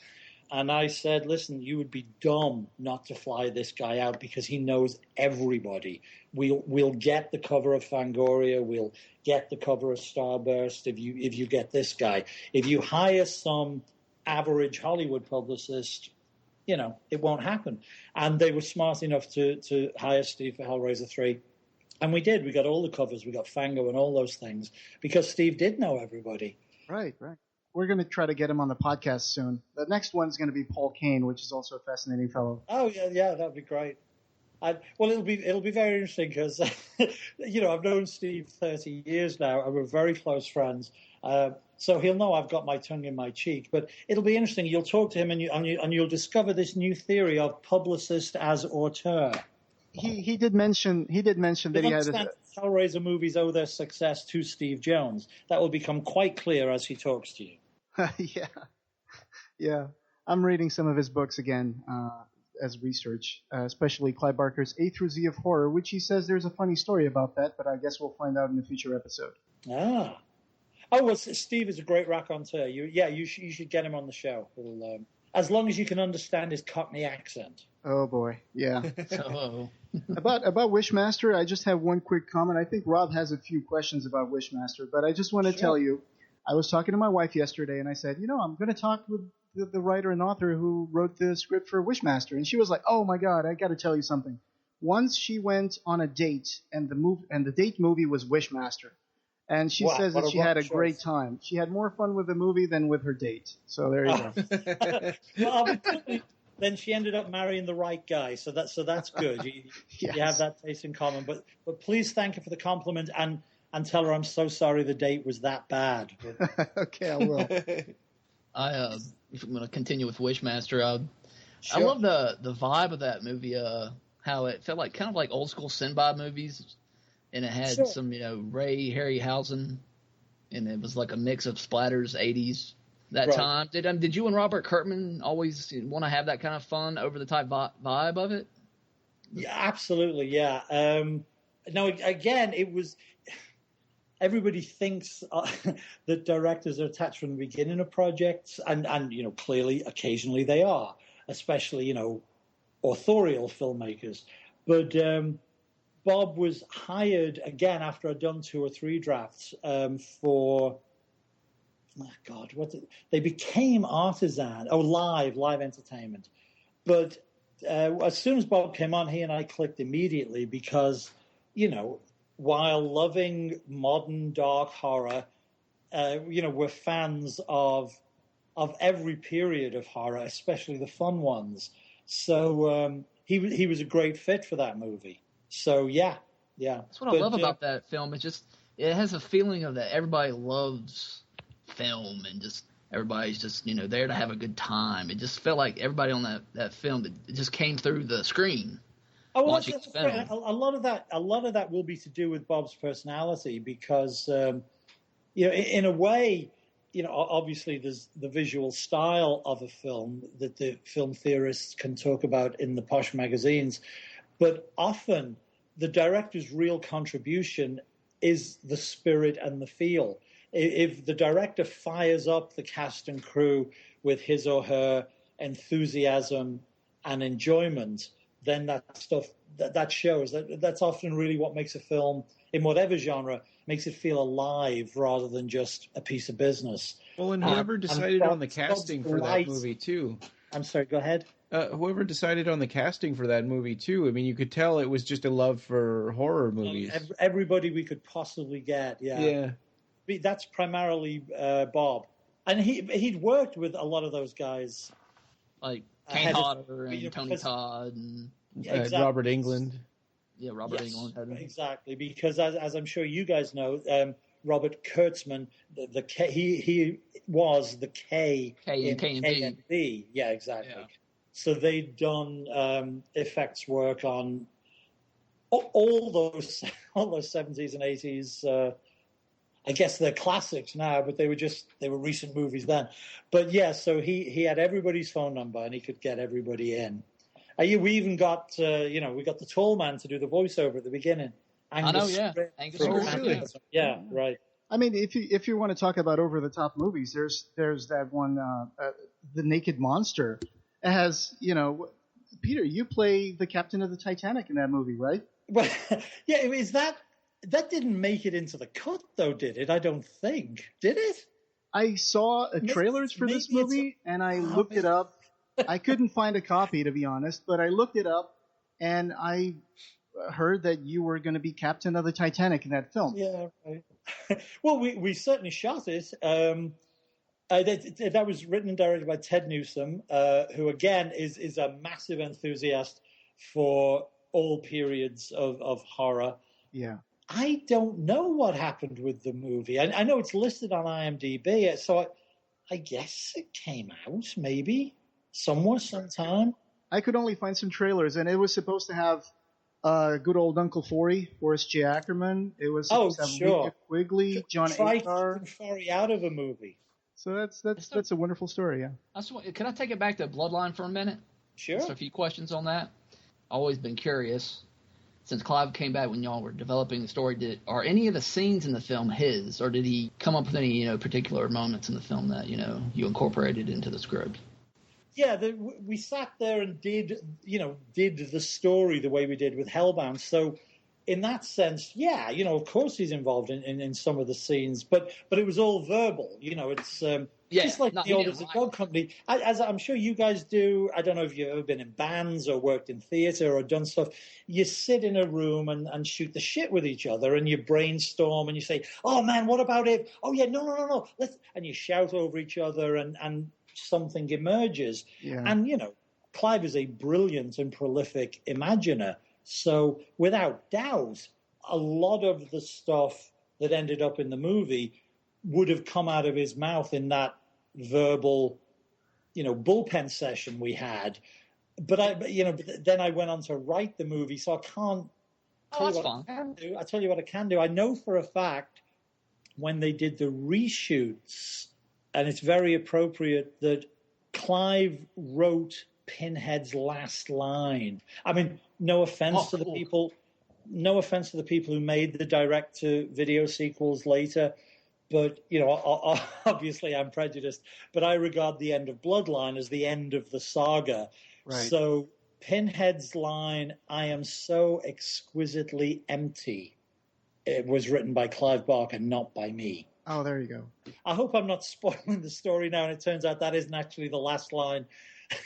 And I said, listen, you would be dumb not to fly this guy out because he knows everybody. We'll get the cover of Fangoria. We'll get the cover of Starburst if you get this guy. If you hire some average Hollywood publicist, it won't happen. And they were smart enough to hire Steve for Hellraiser 3. And we did. We got all the covers. We got Fango and all those things because Steve did know everybody. Right. We're going to try to get him on the podcast soon. The next one's going to be Paul Kane, which is also a fascinating fellow. Oh yeah, that'd be great. It'll be very interesting because I've known Steve 30 years now, and we're very close friends. So he'll know I've got my tongue in my cheek. But it'll be interesting. You'll talk to him, and you'll discover this new theory of publicist as auteur. He did mention that he had Hellraiser movies owe their success to Steve Jones. That will become quite clear as he talks to you. Yeah. I'm reading some of his books again as research, especially Clive Barker's A through Z of Horror, which he says there's a funny story about that, but I guess we'll find out in a future episode. Ah. Oh, well, Steve is a great raconteur. You should get him on the show. As long as you can understand his Cockney accent. Oh boy, yeah. Oh. About Wishmaster, I just have one quick comment. I think Rob has a few questions about Wishmaster, but I just want to tell you, I was talking to my wife yesterday, and I said, I'm going to talk with the writer and author who wrote the script for Wishmaster, and she was like, "Oh my God, I got to tell you something." Once she went on a date, and the date movie was Wishmaster, and she says that she had a great time. She had more fun with the movie than with her date. So there you go. Then she ended up marrying the right guy, so that's good. You have that taste in common. But please thank her for the compliment and tell her I'm so sorry the date was that bad. Okay, I will. If I'm going to continue with Wishmaster, I love the vibe of that movie. How it felt like kind of like old school Sinbad movies, and it had some Ray Harryhausen, and it was like a mix of splatters, 80s. that time. Did you and Robert Kirkman always want to have that kind of fun, over the top vibe of it? Yeah, absolutely. Yeah. No, again, it was. Everybody thinks that directors are attached from the beginning of projects, and clearly, occasionally they are, especially authorial filmmakers. But Bob was hired again after I'd done 2 or 3 drafts for. Oh God, they became Artisan? Live Entertainment. But as soon as Bob came on, he and I clicked immediately because, while loving modern dark horror, we're fans of every period of horror, especially the fun ones. So he was a great fit for that movie. So yeah. That's what I love about that film. It's just it has a feeling of that everybody loves film and just everybody's just there to have a good time. It just felt like everybody on that film, it just came through the screen. Oh, well, a lot of that will be to do with Bob's personality because in a way, obviously there's the visual style of a film that the film theorists can talk about in the posh magazines, but often the director's real contribution is the spirit and the feel. If the director fires up the cast and crew with his or her enthusiasm and enjoyment, then that stuff that shows. That's often really what makes a film, in whatever genre, makes it feel alive rather than just a piece of business. Well, and whoever decided on the casting for that movie too. I'm sorry, go ahead. Whoever decided on the casting for that movie too. I mean, you could tell it was just a love for horror movies. Everybody we could possibly get. Yeah. That's primarily Bob, and he'd worked with a lot of those guys, like Kane Hodder and Tony Todd and exactly. Robert Englund. Yeah, Robert Englund. Exactly, because as I'm sure you guys know, Robert Kurtzman, he was the K in K&B. Yeah, exactly. Yeah. So they'd done effects work on all those 70s and 80s. I guess they're classics now, but they were recent movies then. But yeah, so he had everybody's phone number and he could get everybody in. We even got we got the tall man to do the voiceover at the beginning. Angus really? Yeah, right. I mean, if you want to talk about over the top movies, there's that one, The Naked Monster. It has Peter, you play the captain of the Titanic in that movie, right? Well, yeah, is that. That didn't make it into the cut, though, did it? I don't think. Did it? I saw trailers for this movie, and I looked it up. I couldn't find a copy, to be honest, but I looked it up, and I heard that you were going to be captain of the Titanic in that film. Yeah, right. Well, we certainly shot it. That was written and directed by Ted Newsom, who, again, is a massive enthusiast for all periods of horror. Yeah. I don't know what happened with the movie. I know it's listed on IMDb, so I guess it came out maybe somewhere, sometime. I could only find some trailers, and it was supposed to have good old Uncle Forey, Forrest J. Ackerman. It was supposed to have Rita Quigley, John Agar. Forey out of a movie. So that's a wonderful story, yeah. Can I take it back to Bloodline for a minute? Sure. Just a few questions on that. Always been curious. Since Clive came back when y'all were developing the story, are any of the scenes in the film his, or did he come up with any particular moments in the film that you incorporated into the script? Yeah, we sat there and did the story the way we did with Hellbound. So in that sense, yeah, of course he's involved in some of the scenes, but it was all verbal. It's just like the Old as a Dog Company, as I'm sure you guys do. I don't know if you've ever been in bands or worked in theater or done stuff. You sit in a room and shoot the shit with each other, and you brainstorm and you say, "Oh man, what about it? Oh yeah, no, and you shout over each other, and something emerges. Yeah. And Clive is a brilliant and prolific imaginer. So without doubt, a lot of the stuff that ended up in the movie would have come out of his mouth in that verbal, bullpen session we had. But then I went on to write the movie, so I can't tell you what I can do. I tell you what I can do. I know for a fact when they did the reshoots and it's very appropriate that Clive wrote Pinhead's last line. I mean, no offense to the people who made the direct-to-video sequels later, but, you know, obviously I'm prejudiced, but I regard the end of Bloodline as the end of the saga. Right. So Pinhead's line, "I am so exquisitely empty," it was written by Clive Barker, not by me. Oh, there you go. I hope I'm not spoiling the story now, and it turns out that isn't actually the last line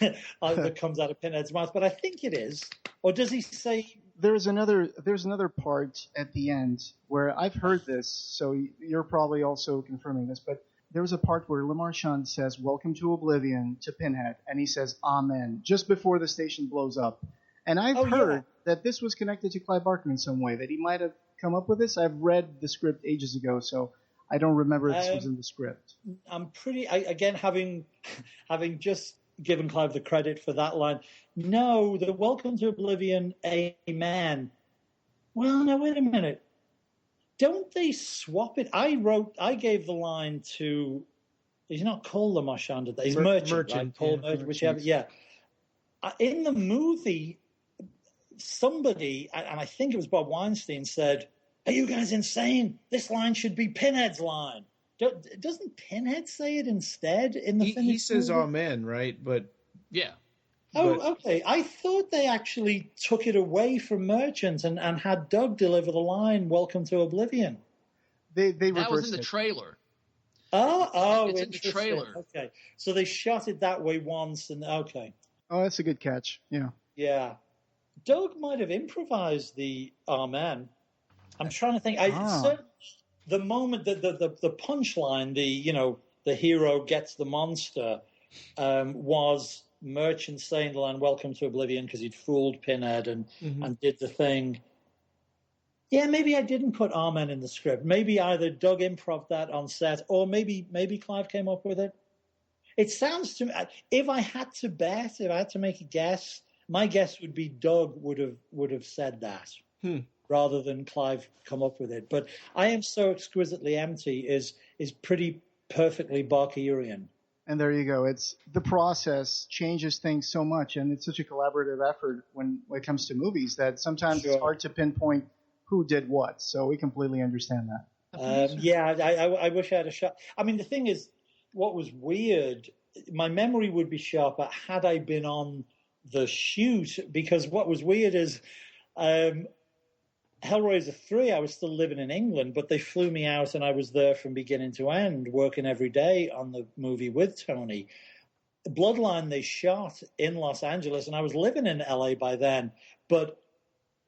that comes out of Pinhead's mouth, but I think it is. Or does he say... There's another part at the end where I've heard this, so you're probably also confirming this, but there was a part where Le Marchand says, "Welcome to Oblivion" to Pinhead, and he says, "Amen," just before the station blows up. And I've heard that this was connected to Clive Barker in some way, that he might have come up with this. I've read the script ages ago, so I don't remember if this was in the script. I'm again, having just given Clive the credit for that line, no, the "Welcome to Oblivion, Amen." Well, now, wait a minute. Don't they swap it? I gave the line to, he's not called Le Marchand, he's Merchant, right? Paul Merchant, whichever, yeah. In the movie, somebody, and I think it was Bob Weinstein, said, "Are you guys insane? This line should be Pinhead's line." Doesn't Pinhead say it instead in the He says movie? Amen, right? But yeah. Oh, okay. I thought they actually took it away from Merchant and had Doug deliver the line, "Welcome to Oblivion." That was in the trailer. Oh, it's in the trailer. Okay, so they shot it that way once, and okay. Oh, that's a good catch. Yeah. Yeah. Doug might have improvised the "Amen." I'm trying to think. The moment that the punchline, the hero gets the monster, was Merchant saying the line "Welcome to Oblivion" because he'd fooled Pinhead and did the thing. Yeah, maybe I didn't put "Amen" in the script. Maybe either Doug improv that on set, or maybe Clive came up with it. It sounds to me, if I had to bet, if I had to make a guess, my guess would be Doug would have said that rather than Clive come up with it. But "I am so exquisitely empty" is pretty perfectly Barkerian. And there you go. It's the process changes things so much, and it's such a collaborative effort when it comes to movies that sometimes it's hard to pinpoint who did what. So we completely understand that. I wish I had a shot. I mean, the thing is, what was weird, my memory would be sharper had I been on the shoot, because what was weird is Hellraiser 3, I was still living in England, but they flew me out and I was there from beginning to end, working every day on the movie with Tony. Bloodline, they shot in Los Angeles, and I was living in LA by then. But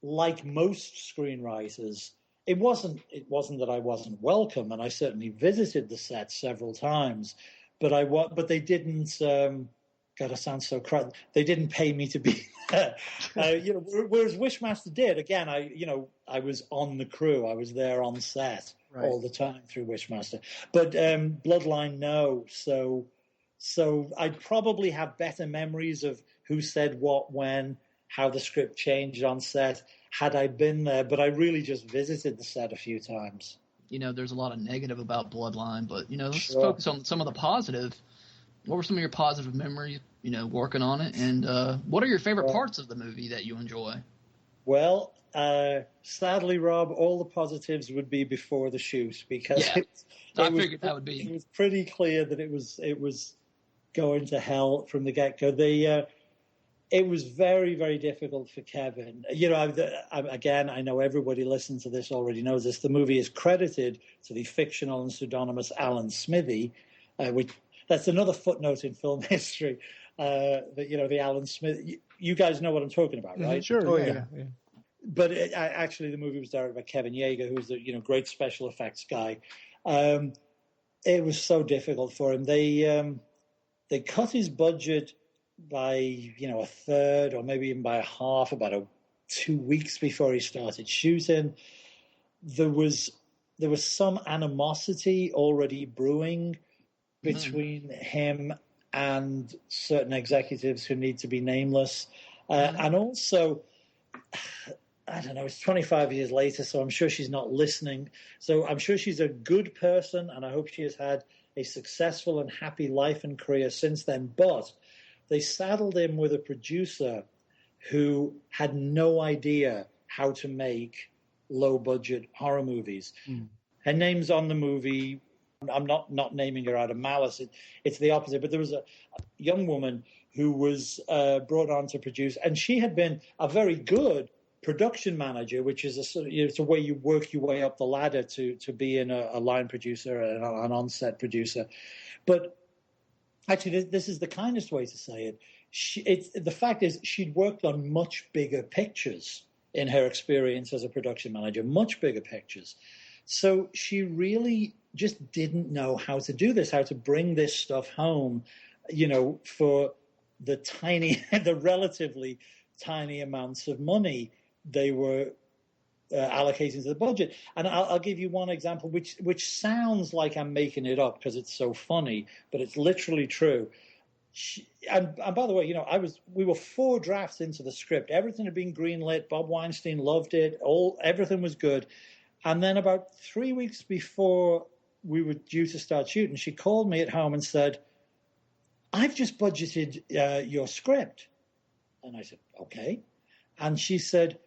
like most screenwriters, it wasn't that I wasn't welcome, and I certainly visited the set several times, but they didn't. God, I sound so crud. They didn't pay me to be there. Whereas Wishmaster did. Again, I was on the crew. I was there on set all the time through Wishmaster. But Bloodline, no. So I'd probably have better memories of who said what when, how the script changed on set, had I been there. But I really just visited the set a few times. There's a lot of negative about Bloodline, but, let's focus on some of the positive. What were some of your positive memories, working on it? And what are your favorite parts of the movie that you enjoy? Well, sadly, Rob, all the positives would be before the shoot, because I figured that would be. It was pretty clear that it was going to hell from the get-go. It was very, very difficult for Kevin. Again, I know everybody listening to this already knows this. The movie is credited to the fictional and pseudonymous Alan Smithy, which that's another footnote in film history. The Alan Smith. You guys know what I'm talking about, right? Sure. Oh yeah. But actually, the movie was directed by Kevin Yeager, who's the great special effects guy. It was so difficult for him. They cut his budget by a third, or maybe even by a half, about 2 weeks before he started shooting. There was some animosity already brewing between him and certain executives who need to be nameless, and also I don't know, it's 25 years later, so I'm sure she's not listening. So I'm sure she's a good person, and I hope she has had a successful and happy life and career since then. But they saddled him with a producer who had no idea how to make low-budget horror movies. Her name's on the movie. I'm not naming her out of malice. It's the opposite. But there was a young woman who was brought on to produce, and she had been a very good production manager, which is it's a way you work your way up the ladder to being a line producer, an on-set producer. But actually, this is the kindest way to say it. The fact is, she'd worked on much bigger pictures in her experience as a production manager, much bigger pictures. So she really just didn't know how to do this, how to bring this stuff home, for the relatively tiny amounts of money they were allocating to the budget. And I'll give you one example, which sounds like I'm making it up because it's so funny, but it's literally true. And by the way, we were 4 drafts into the script. Everything had been greenlit. Bob Weinstein loved it. Everything was good. And then about 3 weeks before we were due to start shooting, she called me at home and said, "I've just budgeted your script." And I said, "Okay." And she said,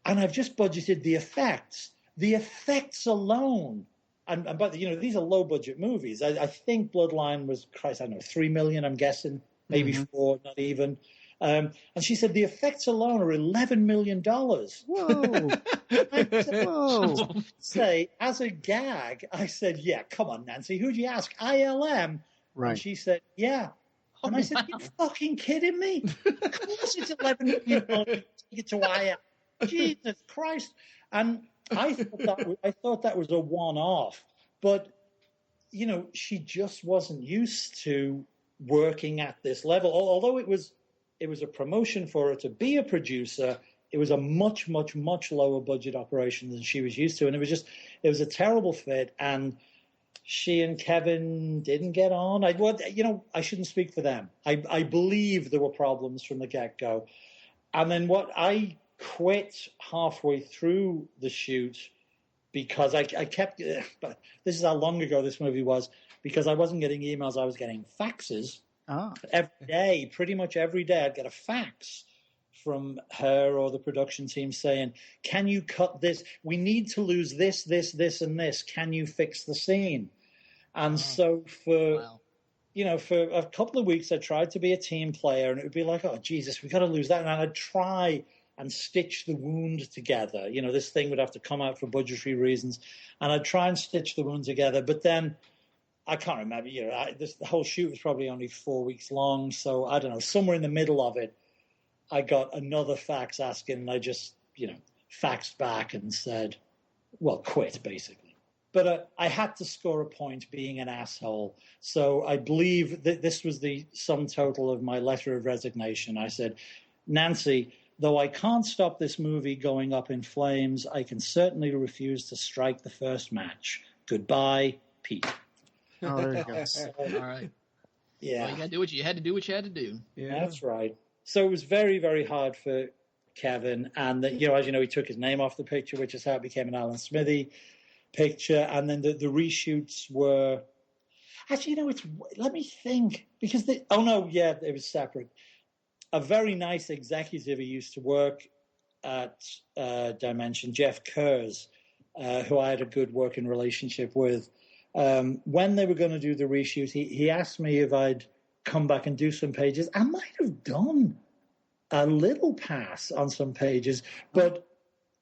"And I've just budgeted the effects. The effects alone." And but these are low budget movies. I think Bloodline was, Christ, I don't know, $3 million. I'm guessing, maybe 4, not even. And she said the effects alone are $11 million. Whoa! Whoa! Say, as a gag, I said, "Yeah, come on, Nancy. Who'd you ask? ILM." Right. And she said, "Yeah." And I said, "You're fucking kidding me? Of course it's $11 million to take it to ILM. Jesus Christ!" And I thought that was a one-off, but she just wasn't used to working at this level. Although it was a promotion for her to be a producer, it was a much, much, much lower budget operation than she was used to, and it was a terrible fit. And she and Kevin didn't get on. I shouldn't speak for them. I believe there were problems from the get-go, and then I quit halfway through the shoot because I kept, but this is how long ago this movie was, because I wasn't getting emails, I was getting faxes. Every day, pretty much every day, I'd get a fax from her or the production team saying, "Can you cut this? We need to lose this, this, this, and this. Can you fix the scene?" And so for a couple of weeks, I tried to be a team player, and it would be like, "Oh, Jesus, we got to lose that." And I'd try and stitch the wound together. This thing would have to come out for budgetary reasons, and I'd try and stitch the wound together. But then I can't remember. The whole shoot was probably only 4 weeks long, so I don't know. Somewhere in the middle of it, I got another fax asking, and I just, faxed back and said, well, quit, basically. But I had to score a point being an asshole. So I believe that this was the sum total of my letter of resignation. I said, "Nancy, though I can't stop this movie going up in flames, I can certainly refuse to strike the first match. Goodbye, Pete." Oh, there you go. All right. Yeah. Well, you had to do what you had to do. What you had to do. Yeah. That's right. So it was very, very hard for Kevin, and as he took his name off the picture, which is how it became an Alan Smithy picture. And then the reshoots were actually, let me think, because it was separate. A very nice executive who used to work at Dimension, Jeff Kurz, who I had a good working relationship with. When they were going to do the reshoot, he asked me if I'd come back and do some pages. I might have done a little pass on some pages, but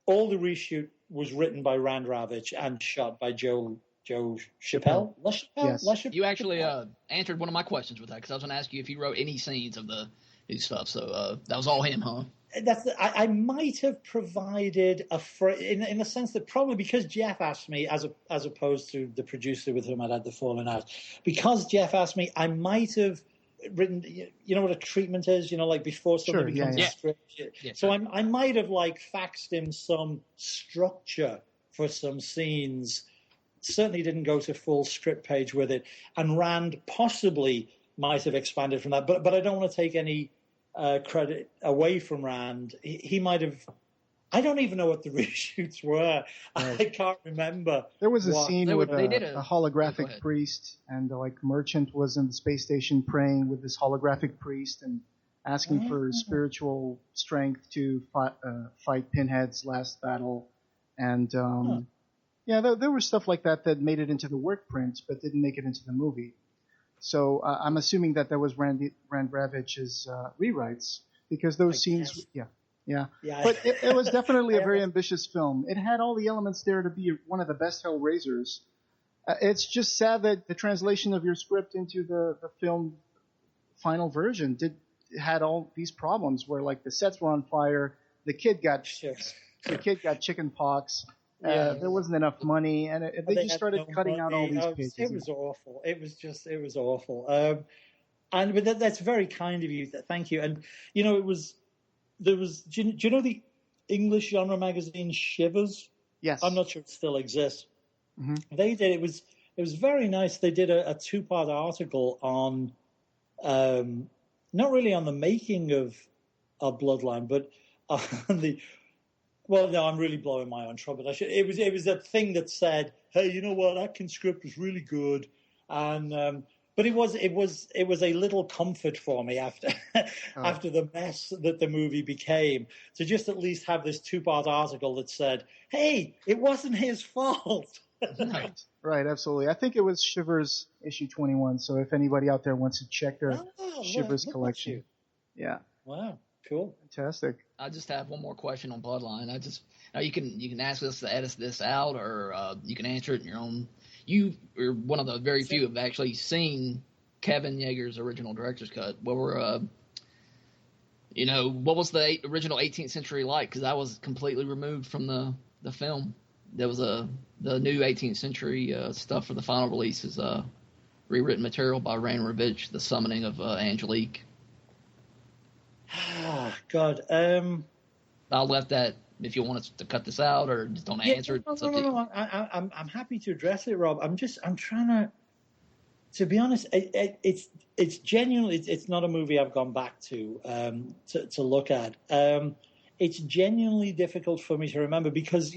all the reshoot was written by Rand Ravitch and shot by Joe Chappelle. Yes. You actually answered one of my questions with that, because I was going to ask you if you wrote any scenes of the new stuff. So that was all him, huh? I might have provided in the sense that probably because Jeff asked me, as opposed to the producer with whom I'd had the falling out, because Jeff asked me, I might have written. You know what a treatment is? Like before something becomes a script. Yeah, so sure. I might have faxed him some structure for some scenes. Certainly didn't go to full script page with it, and Rand possibly might have expanded from that, but I don't want to take any credit away from Rand. He might have I don't even know what the reshoots were. Right. I can't remember. There was a scene with a holographic priest, and Merchant was in the space station praying with this holographic priest and asking for spiritual strength to fight Pinhead's last battle. And there was stuff like that made it into the work print, but didn't make it into the movie. So I'm assuming that was Rand Ravich's rewrites, because those scenes, Yeah. But it was definitely a very ambitious film. It had all the elements there to be one of the best Hellraisers. It's just sad that the translation of your script into the film final version had all these problems where the sets were on fire, the kid got chicken pox. There wasn't enough money, and they just started cutting out all these pages. It was awful. It was awful. But that's very kind of you. Thank you. And there was. Do you know the English genre magazine Shivers? Yes. I'm not sure it still exists. Mm-hmm. They did. It was very nice. They did a 2-part article on, not really on the making of Bloodline, but on the. Well, no, I'm really blowing my own trumpet. It was a thing that said, "Hey, you know what? Atkins' script was really good," and but it was a little comfort for me after after the mess that the movie became, to just at least have this 2-part article that said, "Hey, it wasn't his fault." Right, absolutely. I think it was Shivers issue 21. So if anybody out there wants to check their Shivers collection, yeah. Wow. Cool. Fantastic. I just have one more question on Bloodline. You can ask us to edit this out, or you can answer it in your own. You are one of the very few who have actually seen Kevin Yeager's original director's cut. What was the original 18th century like? Because I was completely removed from the film. There was the new 18th century stuff for the final release is rewritten material by Rand Ravitch, The Summoning of Angelique. God. I'll let that, if you want us to cut this out or just don't answer it. No. I'm happy to address it, Rob. I'm trying to be honest, it's genuinely, it's not a movie I've gone back to look at. It's genuinely difficult for me to remember because,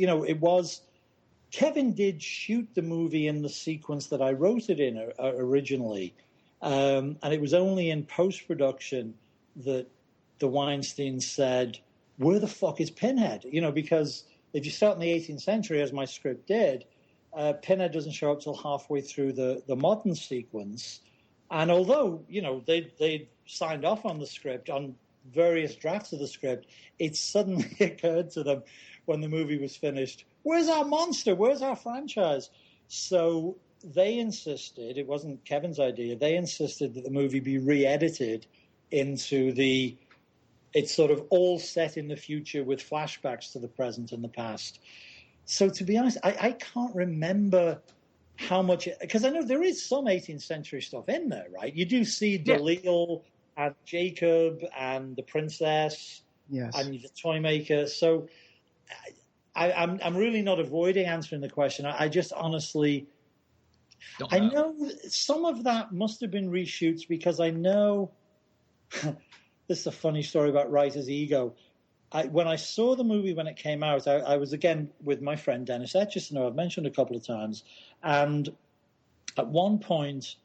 Kevin did shoot the movie in the sequence that I wrote it in originally. And it was only in post-production that the Weinstein said, "Where the fuck is Pinhead?" Because if you start in the 18th century, as my script did, Pinhead doesn't show up till halfway through the modern sequence. And although, they signed off on the script, on various drafts of the script, it suddenly occurred to them when the movie was finished, "Where's our monster? Where's our franchise?" So they insisted, it wasn't Kevin's idea, they insisted that the movie be re-edited into it's sort of all set in the future with flashbacks to the present and the past. So to be honest, I can't remember how much, because I know there is some 18th century stuff in there, right? You do see Dalil and Jacob and the princess and the toy maker. So I'm really not avoiding answering the question. I just honestly, I know some of that must have been reshoots because I know... This is a funny story about writer's ego. When I saw the movie when it came out, I was again with my friend Dennis Etchison, who I've mentioned a couple of times. And at one point,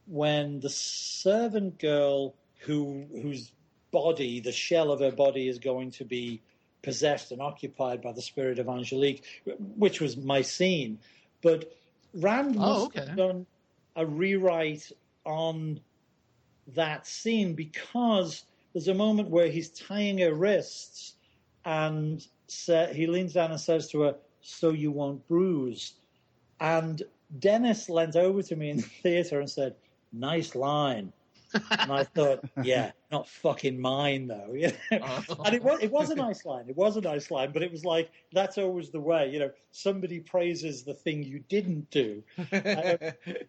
when the servant girl whose body, the shell of her body, is going to be possessed and occupied by the spirit of Angelique, which was my scene, but Rand must have done a rewrite on that scene because there's a moment where he's tying her wrists and he leans down and says to her, "So you won't bruise." And Dennis leant over to me in the theater and said, "Nice line." And I thought, yeah, not fucking mine though. And it was a nice line. It was a nice line, but it was like, that's always the way, somebody praises the thing you didn't do.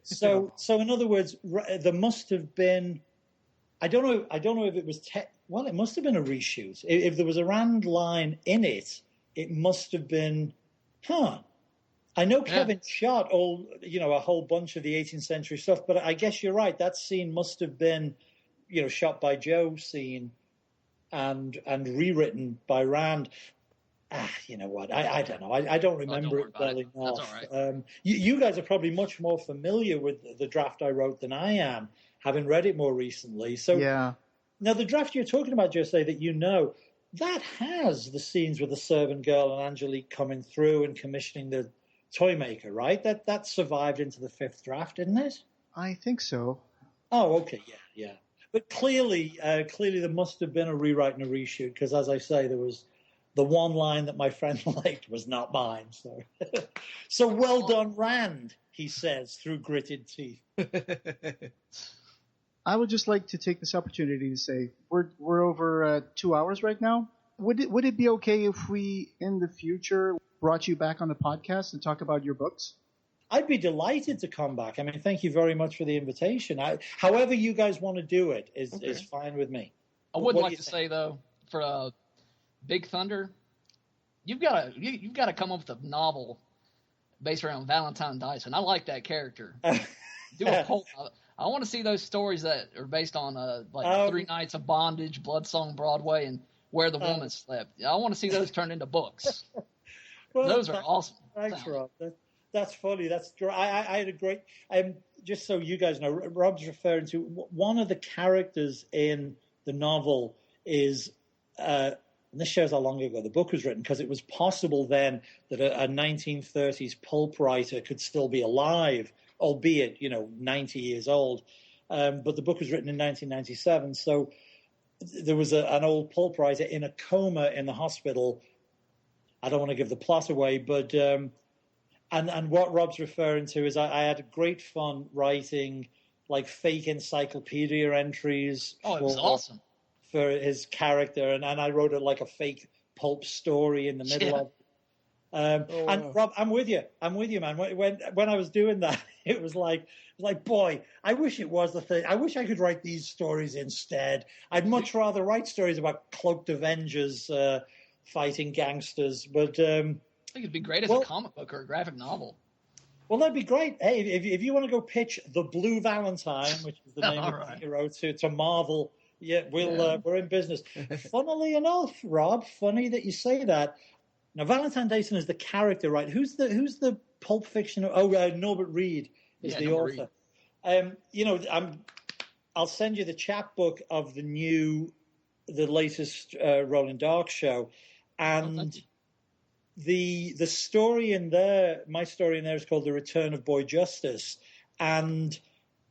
So in other words, there must have been, I don't know if it was, it must have been a reshoot. If there was a Rand line in it, it must have been, I know Kevin shot a whole bunch of the 18th century stuff, but I guess you're right. That scene must have been, shot by Joe scene and rewritten by Rand. You know what? I don't know. I don't remember it well enough. That's all right. You guys are probably much more familiar with the draft I wrote than I am, having read it more recently. So yeah. Now, the draft you're talking about, Jose, that you know, that has the scenes with the servant girl and Angelique coming through and commissioning the toy maker, right? That survived into the 5th draft, didn't it? I think so. Oh, okay, yeah. But clearly there must have been a rewrite and a reshoot, because as I say, there was the one line that my friend liked was not mine. So well done, Rand, he says through gritted teeth. I would just like to take this opportunity to say we're over 2 hours right now. Would it be okay if we in the future brought you back on the podcast and talk about your books? I'd be delighted to come back. I mean, thank you very much for the invitation. However you guys want to do it is fine with me. I would like to say though, for Big Thunder, you've got to come up with a novel based around Valentine Dyson. I like that character. Do a poll. I want to see those stories that are based on 3 Nights of Bondage, Bloodsong Broadway, and Where the Woman Slept. I want to see those turned into books. Well, those are awesome. Thanks, Rob. That's funny. I had a great. Just so you guys know, Rob's referring to one of the characters in the novel is. And this shows how long ago the book was written, because it was possible then that a 1930s pulp writer could still be alive, albeit 90 years old. But the book was written in 1997, so there was an old pulp writer in a coma in the hospital. I don't want to give the plot away, but and what Rob's referring to is I had great fun writing like fake encyclopedia entries. Oh, it was awesome. For his character, and I wrote it like a fake pulp story in the middle of it. And Rob, I'm with you, man. When I was doing that, it was like, boy, I wish it was the thing. I wish I could write these stories instead. I'd much rather write stories about cloaked Avengers fighting gangsters. But I think it'd be great as a comic book or a graphic novel. Well, that'd be great. Hey, if you want to go pitch The Blue Valentine, which is the name of the hero, to Marvel. Yeah, we're in business. Funnily enough, Rob, funny that you say that. Now, Valentine Dyson is the character, right? Who's the Pulp Fiction? Norbert Reed is the author. I'll send you the chapbook of the latest Rolling Dark show, and the story in there, my story in there is called The Return of Boy Justice, and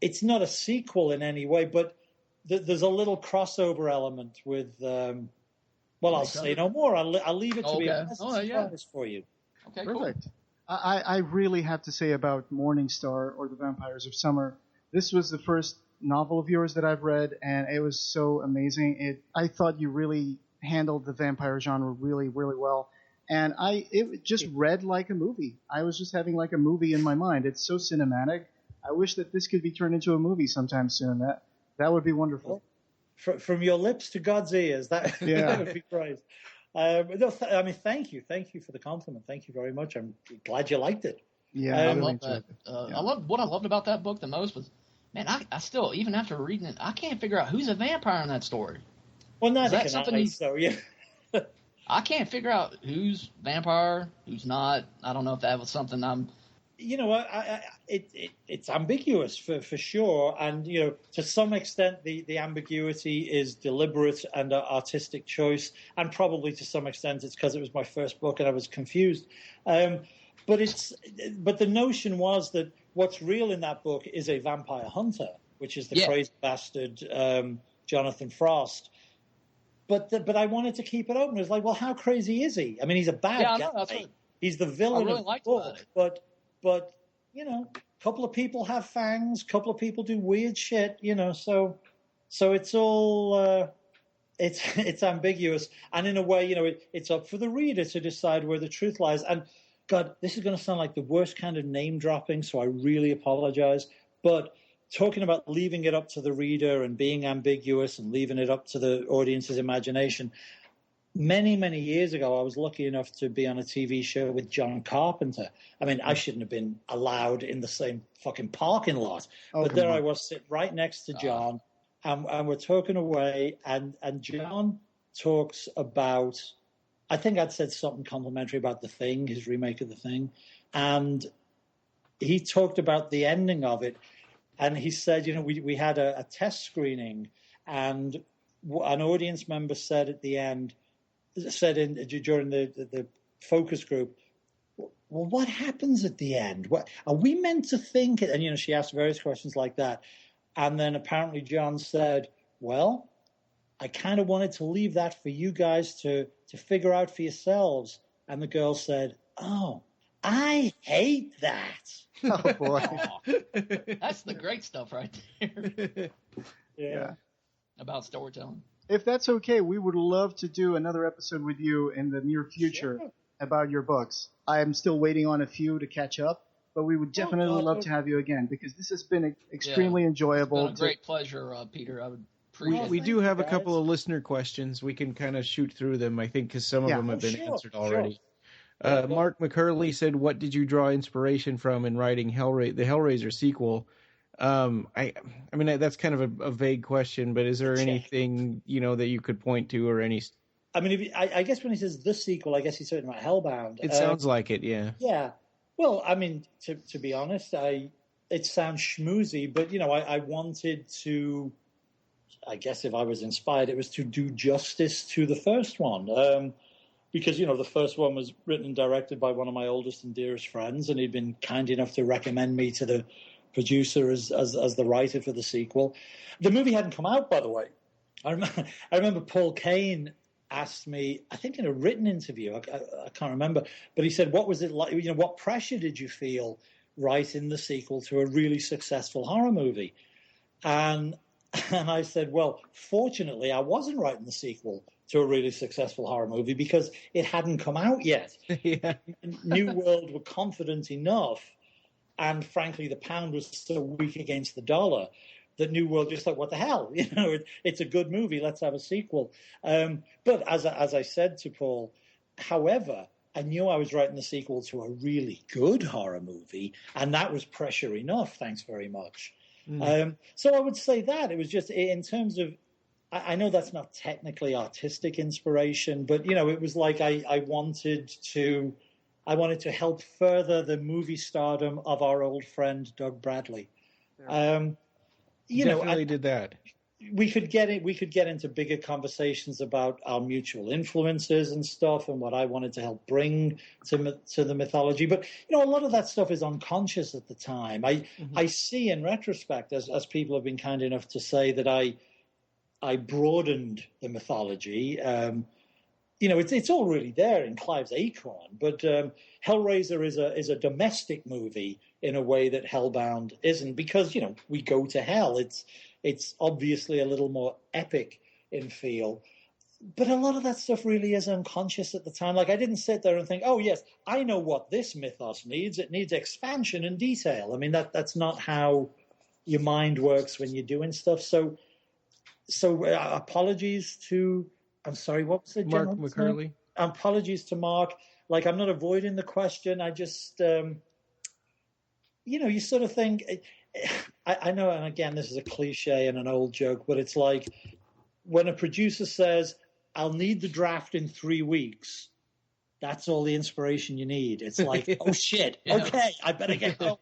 it's not a sequel in any way, but there's a little crossover element with. I'll say no more. I'll leave it to be a surprise for you. Okay, perfect. Cool. I really have to say about Morningstar or The Vampires of Summer. This was the first novel of yours that I've read, and it was so amazing. I thought you really handled the vampire genre really, really well, and it just read like a movie. I was just having like a movie in my mind. It's so cinematic. I wish that this could be turned into a movie sometime soon. That would be wonderful. From your lips to God's ears, that would be great. Thank you for the compliment. Thank you very much. I'm glad you liked it. Yeah, I love that. What I loved about that book the most was, man, I still, even after reading it, I can't figure out who's a vampire in that story. Well, neither can I. So yeah. I can't figure out who's vampire, who's not. I don't know if that was something I'm. You know what? It's ambiguous for sure, and to some extent the ambiguity is deliberate and artistic choice, and probably to some extent it's because it was my first book and I was confused. But the notion was that what's real in that book is a vampire hunter, which is the crazy bastard Jonathan Frost. But I wanted to keep it open. It was like, well, how crazy is he? I mean, he's a bad guy. No, that's right. He's the villain of the book, but a couple of people have fangs, a couple of people do weird shit, so it's all it's ambiguous, and in a way, it's up for the reader to decide where the truth lies. And God, this is going to sound like the worst kind of name dropping, so I really apologize. But talking about leaving it up to the reader and being ambiguous and leaving it up to the audience's imagination. Many, many years ago, I was lucky enough to be on a TV show with John Carpenter. I mean, I shouldn't have been allowed in the same fucking parking lot. But there I was, sitting right next to John, and we're talking away, and John talks about I think I'd said something complimentary about The Thing, his remake of The Thing, and he talked about the ending of it, and he said, we had a test screening, and an audience member said at the end, during the focus group, well, what happens at the end? What are we meant to think? And she asked various questions like that, and then apparently John said, well, I kind of wanted to leave that for you guys to figure out for yourselves. And the girl said, oh, I hate that. Oh, boy. That's the great stuff right there. Yeah. About storytelling. If that's okay, we would love to do another episode with you in the near future about your books. I am still waiting on a few to catch up, but we would definitely love to have you again, because this has been extremely enjoyable. It's been a great pleasure, Peter. I would We do have a couple of listener questions. We can kind of shoot through them, I think, because some of them have been answered already. Mark McCurley said, what did you draw inspiration from in writing the Hellraiser sequel? I mean, that's kind of a vague question, but is there anything, that you could point to, or any... I mean, I guess when he says the sequel, I guess he's talking about Hellbound. It sounds like it, yeah. Yeah. Well, I mean, to be honest, it sounds schmoozy, but, I wanted to... I guess if I was inspired, it was to do justice to the first one. Because, the first one was written and directed by one of my oldest and dearest friends, and he'd been kind enough to recommend me to the producer as the writer for the sequel. The movie hadn't come out, by the way. I remember Paul Kane asked me, I think in a written interview, I can't remember, but he said, what was it like, what pressure did you feel writing the sequel to a really successful horror movie? And I said, well, fortunately, I wasn't writing the sequel to a really successful horror movie because it hadn't come out yet. Yeah. New World were confident enough, and frankly, the pound was so weak against the dollar that New World just like, what the hell? It's a good movie. Let's have a sequel. But as I said to Paul, however, I knew I was writing the sequel to a really good horror movie, and that was pressure enough. Thanks very much. So I would say that it was just in terms of, I know that's not technically artistic inspiration, but it was like I wanted to help further the movie stardom of our old friend Doug Bradley. Definitely did that. We could get into bigger conversations about our mutual influences and stuff, and what I wanted to help bring to the mythology. But a lot of that stuff is unconscious at the time. I see in retrospect, as people have been kind enough to say, that I broadened the mythology. It's all really there in Clive's Acorn, but Hellraiser is a domestic movie in a way that Hellbound isn't, because we go to hell. It's obviously a little more epic in feel, but a lot of that stuff really is unconscious at the time. Like, I didn't sit there and think, oh yes, I know what this mythos needs. It needs expansion and detail. I mean, that's not how your mind works when you're doing stuff. So apologies to, I'm sorry, what was it? Mark McCurley. Apologies to Mark. Like, I'm not avoiding the question. I just, you sort of think, I know, and again, this is a cliche and an old joke, but it's like when a producer says, I'll need the draft in 3 weeks, that's all the inspiration you need. It's like, oh shit, okay, I better get home.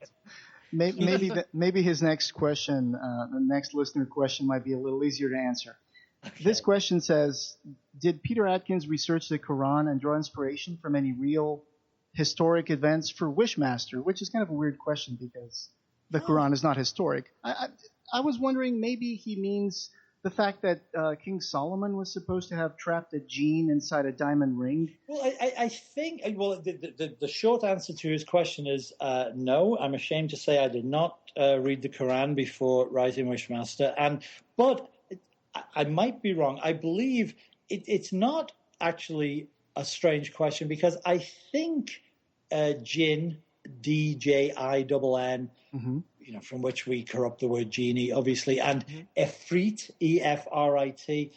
Maybe his next question, the next listener question, might be a little easier to answer. Okay. This question says, did Peter Atkins research the Quran and draw inspiration from any real historic events for Wishmaster? Which is kind of a weird question because the Quran is not historic. I was wondering, maybe he means the fact that King Solomon was supposed to have trapped a gene inside a diamond ring. Well, I think, the short answer to his question is no. I'm ashamed to say I did not read the Quran before writing Wishmaster. But I might be wrong. I believe it's not actually a strange question, because I think jinn, D-J-I-N-N, from which we corrupt the word genie, obviously, and Efrit, E-F-R-I-T.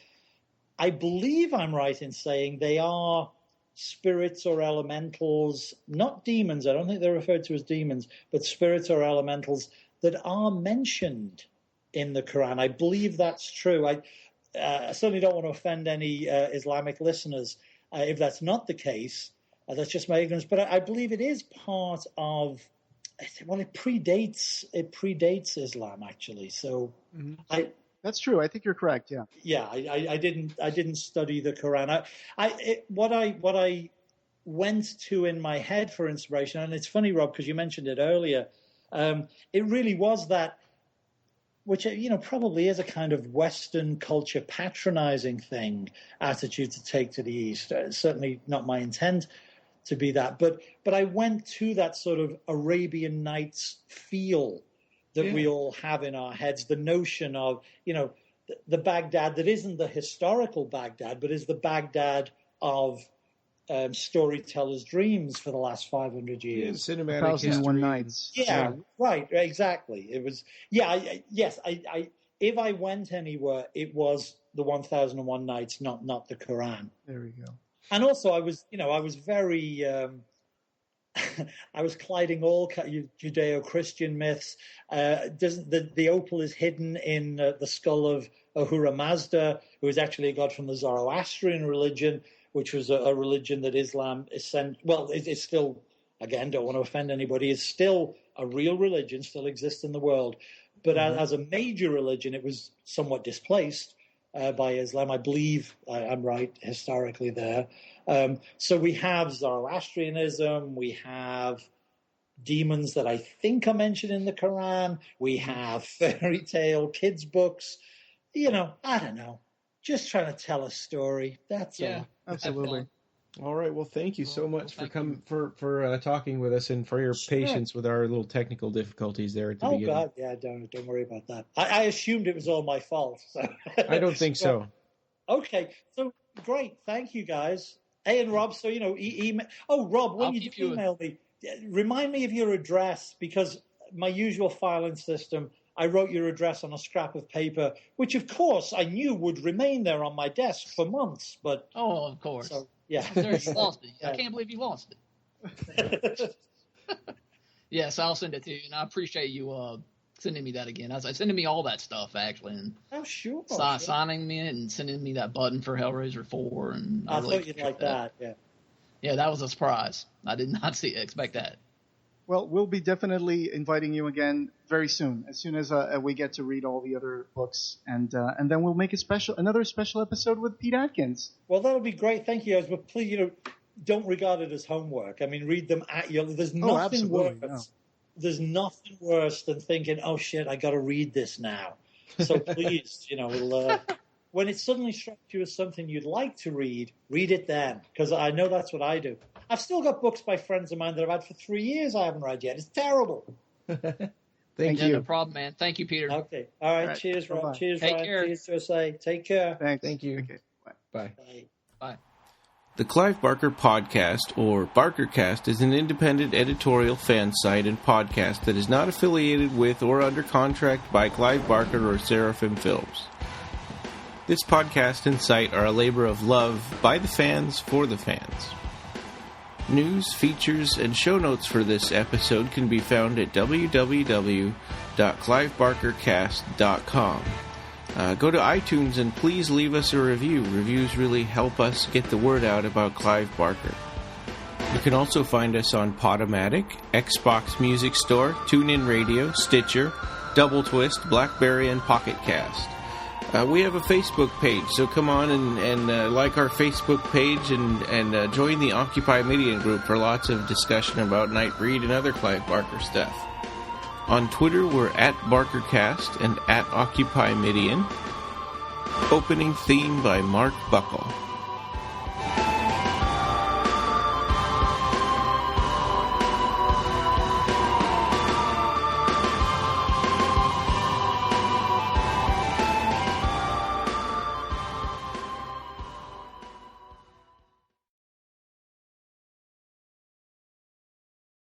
I believe I'm right in saying they are spirits or elementals, not demons. I don't think they're referred to as demons, but spirits or elementals that are mentioned in the Quran. I believe that's true. I certainly don't want to offend any Islamic listeners, If that's not the case, that's just my ignorance. But I believe it is part of. Well, it predates Islam actually. So that's true. I think you're correct. Yeah. Yeah, I didn't study the Quran. What I went to in my head for inspiration, and it's funny, Rob, because you mentioned it earlier. It really was that, which probably is a kind of Western culture patronizing attitude to take to the East. Certainly not my intent to be that, but I went to that sort of Arabian Nights feel that we all have in our heads, the notion of, the Baghdad that isn't the historical Baghdad, but is the Baghdad of storytellers' dreams for the last 500 years. Yeah, cinematic 1001 Nights. Yeah, right, exactly. It was, if I went anywhere, it was the 1001 Nights, not the Quran. There we go. And also, I was very, I was colliding all Judeo-Christian myths. The opal is hidden in the skull of Ahura Mazda, who is actually a god from the Zoroastrian religion, which was a religion that Islam is sent. Well, it's still, again, don't want to offend anybody. It's still a real religion, still exists in the world, but as a major religion, it was somewhat displaced by Islam. I believe I'm right historically there. So we have Zoroastrianism, we have demons that I think are mentioned in the Quran, we have fairy tale kids books. I don't know. Just trying to tell a story. That's all. Absolutely. All right. Well, thank you so much for talking with us and for your patience with our little technical difficulties there at the beginning. Oh God, yeah. Don't worry about that. I assumed it was all my fault. So. I don't think so. Okay. So great. Thank you, guys. Hey, and Rob. So email. Oh, Rob, when you email me, remind me of your address, because my usual filing system, I wrote your address on a scrap of paper, which of course I knew would remain there on my desk for months. But of course. So, yeah. You lost it. I can't believe you lost it. Yes, I'll send it to you, and I appreciate you sending me that again. Sending me all that stuff, actually. And sure. Signing me it and sending me that button for Hellraiser 4. And I thought you'd like that, yeah. Yeah, that was a surprise. I did not expect that. Well, we'll be definitely inviting you again very soon, as soon as we get to read all the other books, and then we'll make another special episode with Pete Atkins. Well, that'll be great. Thank you guys. But please, don't regard it as homework. I mean, read them at your. There's nothing worse. No. There's nothing worse than thinking, "Oh shit, I got to read this now." So please, when it suddenly strikes you as something you'd like to read it then, because I know that's what I do. I've still got books by friends of mine that I've had for 3 years I haven't read yet. It's terrible. Thank you. No problem, man. Thank you, Peter. Okay. All right. Cheers, Rob. Bye-bye. Cheers, Ryan. Cheers, Jose. Take care. Thanks. Thank you. Okay. Bye. Bye. The Clive Barker Podcast, or BarkerCast, is an independent editorial fan site and podcast that is not affiliated with or under contract by Clive Barker or Seraphim Films. This podcast and site are a labor of love by the fans for the fans. News, features, and show notes for this episode can be found at www.clivebarkercast.com. Go to iTunes and please leave us a review. Reviews really help us get the word out about Clive Barker. You can also find us on Podomatic, Xbox Music Store, TuneIn Radio, Stitcher, Double Twist, BlackBerry, and Pocket Cast. We have a Facebook page, so come on and like our Facebook page and join the Occupy Midian group for lots of discussion about Nightbreed and other Clive Barker stuff. On Twitter, we're at BarkerCast and at Occupy Midian. Opening theme by Mark Buckle.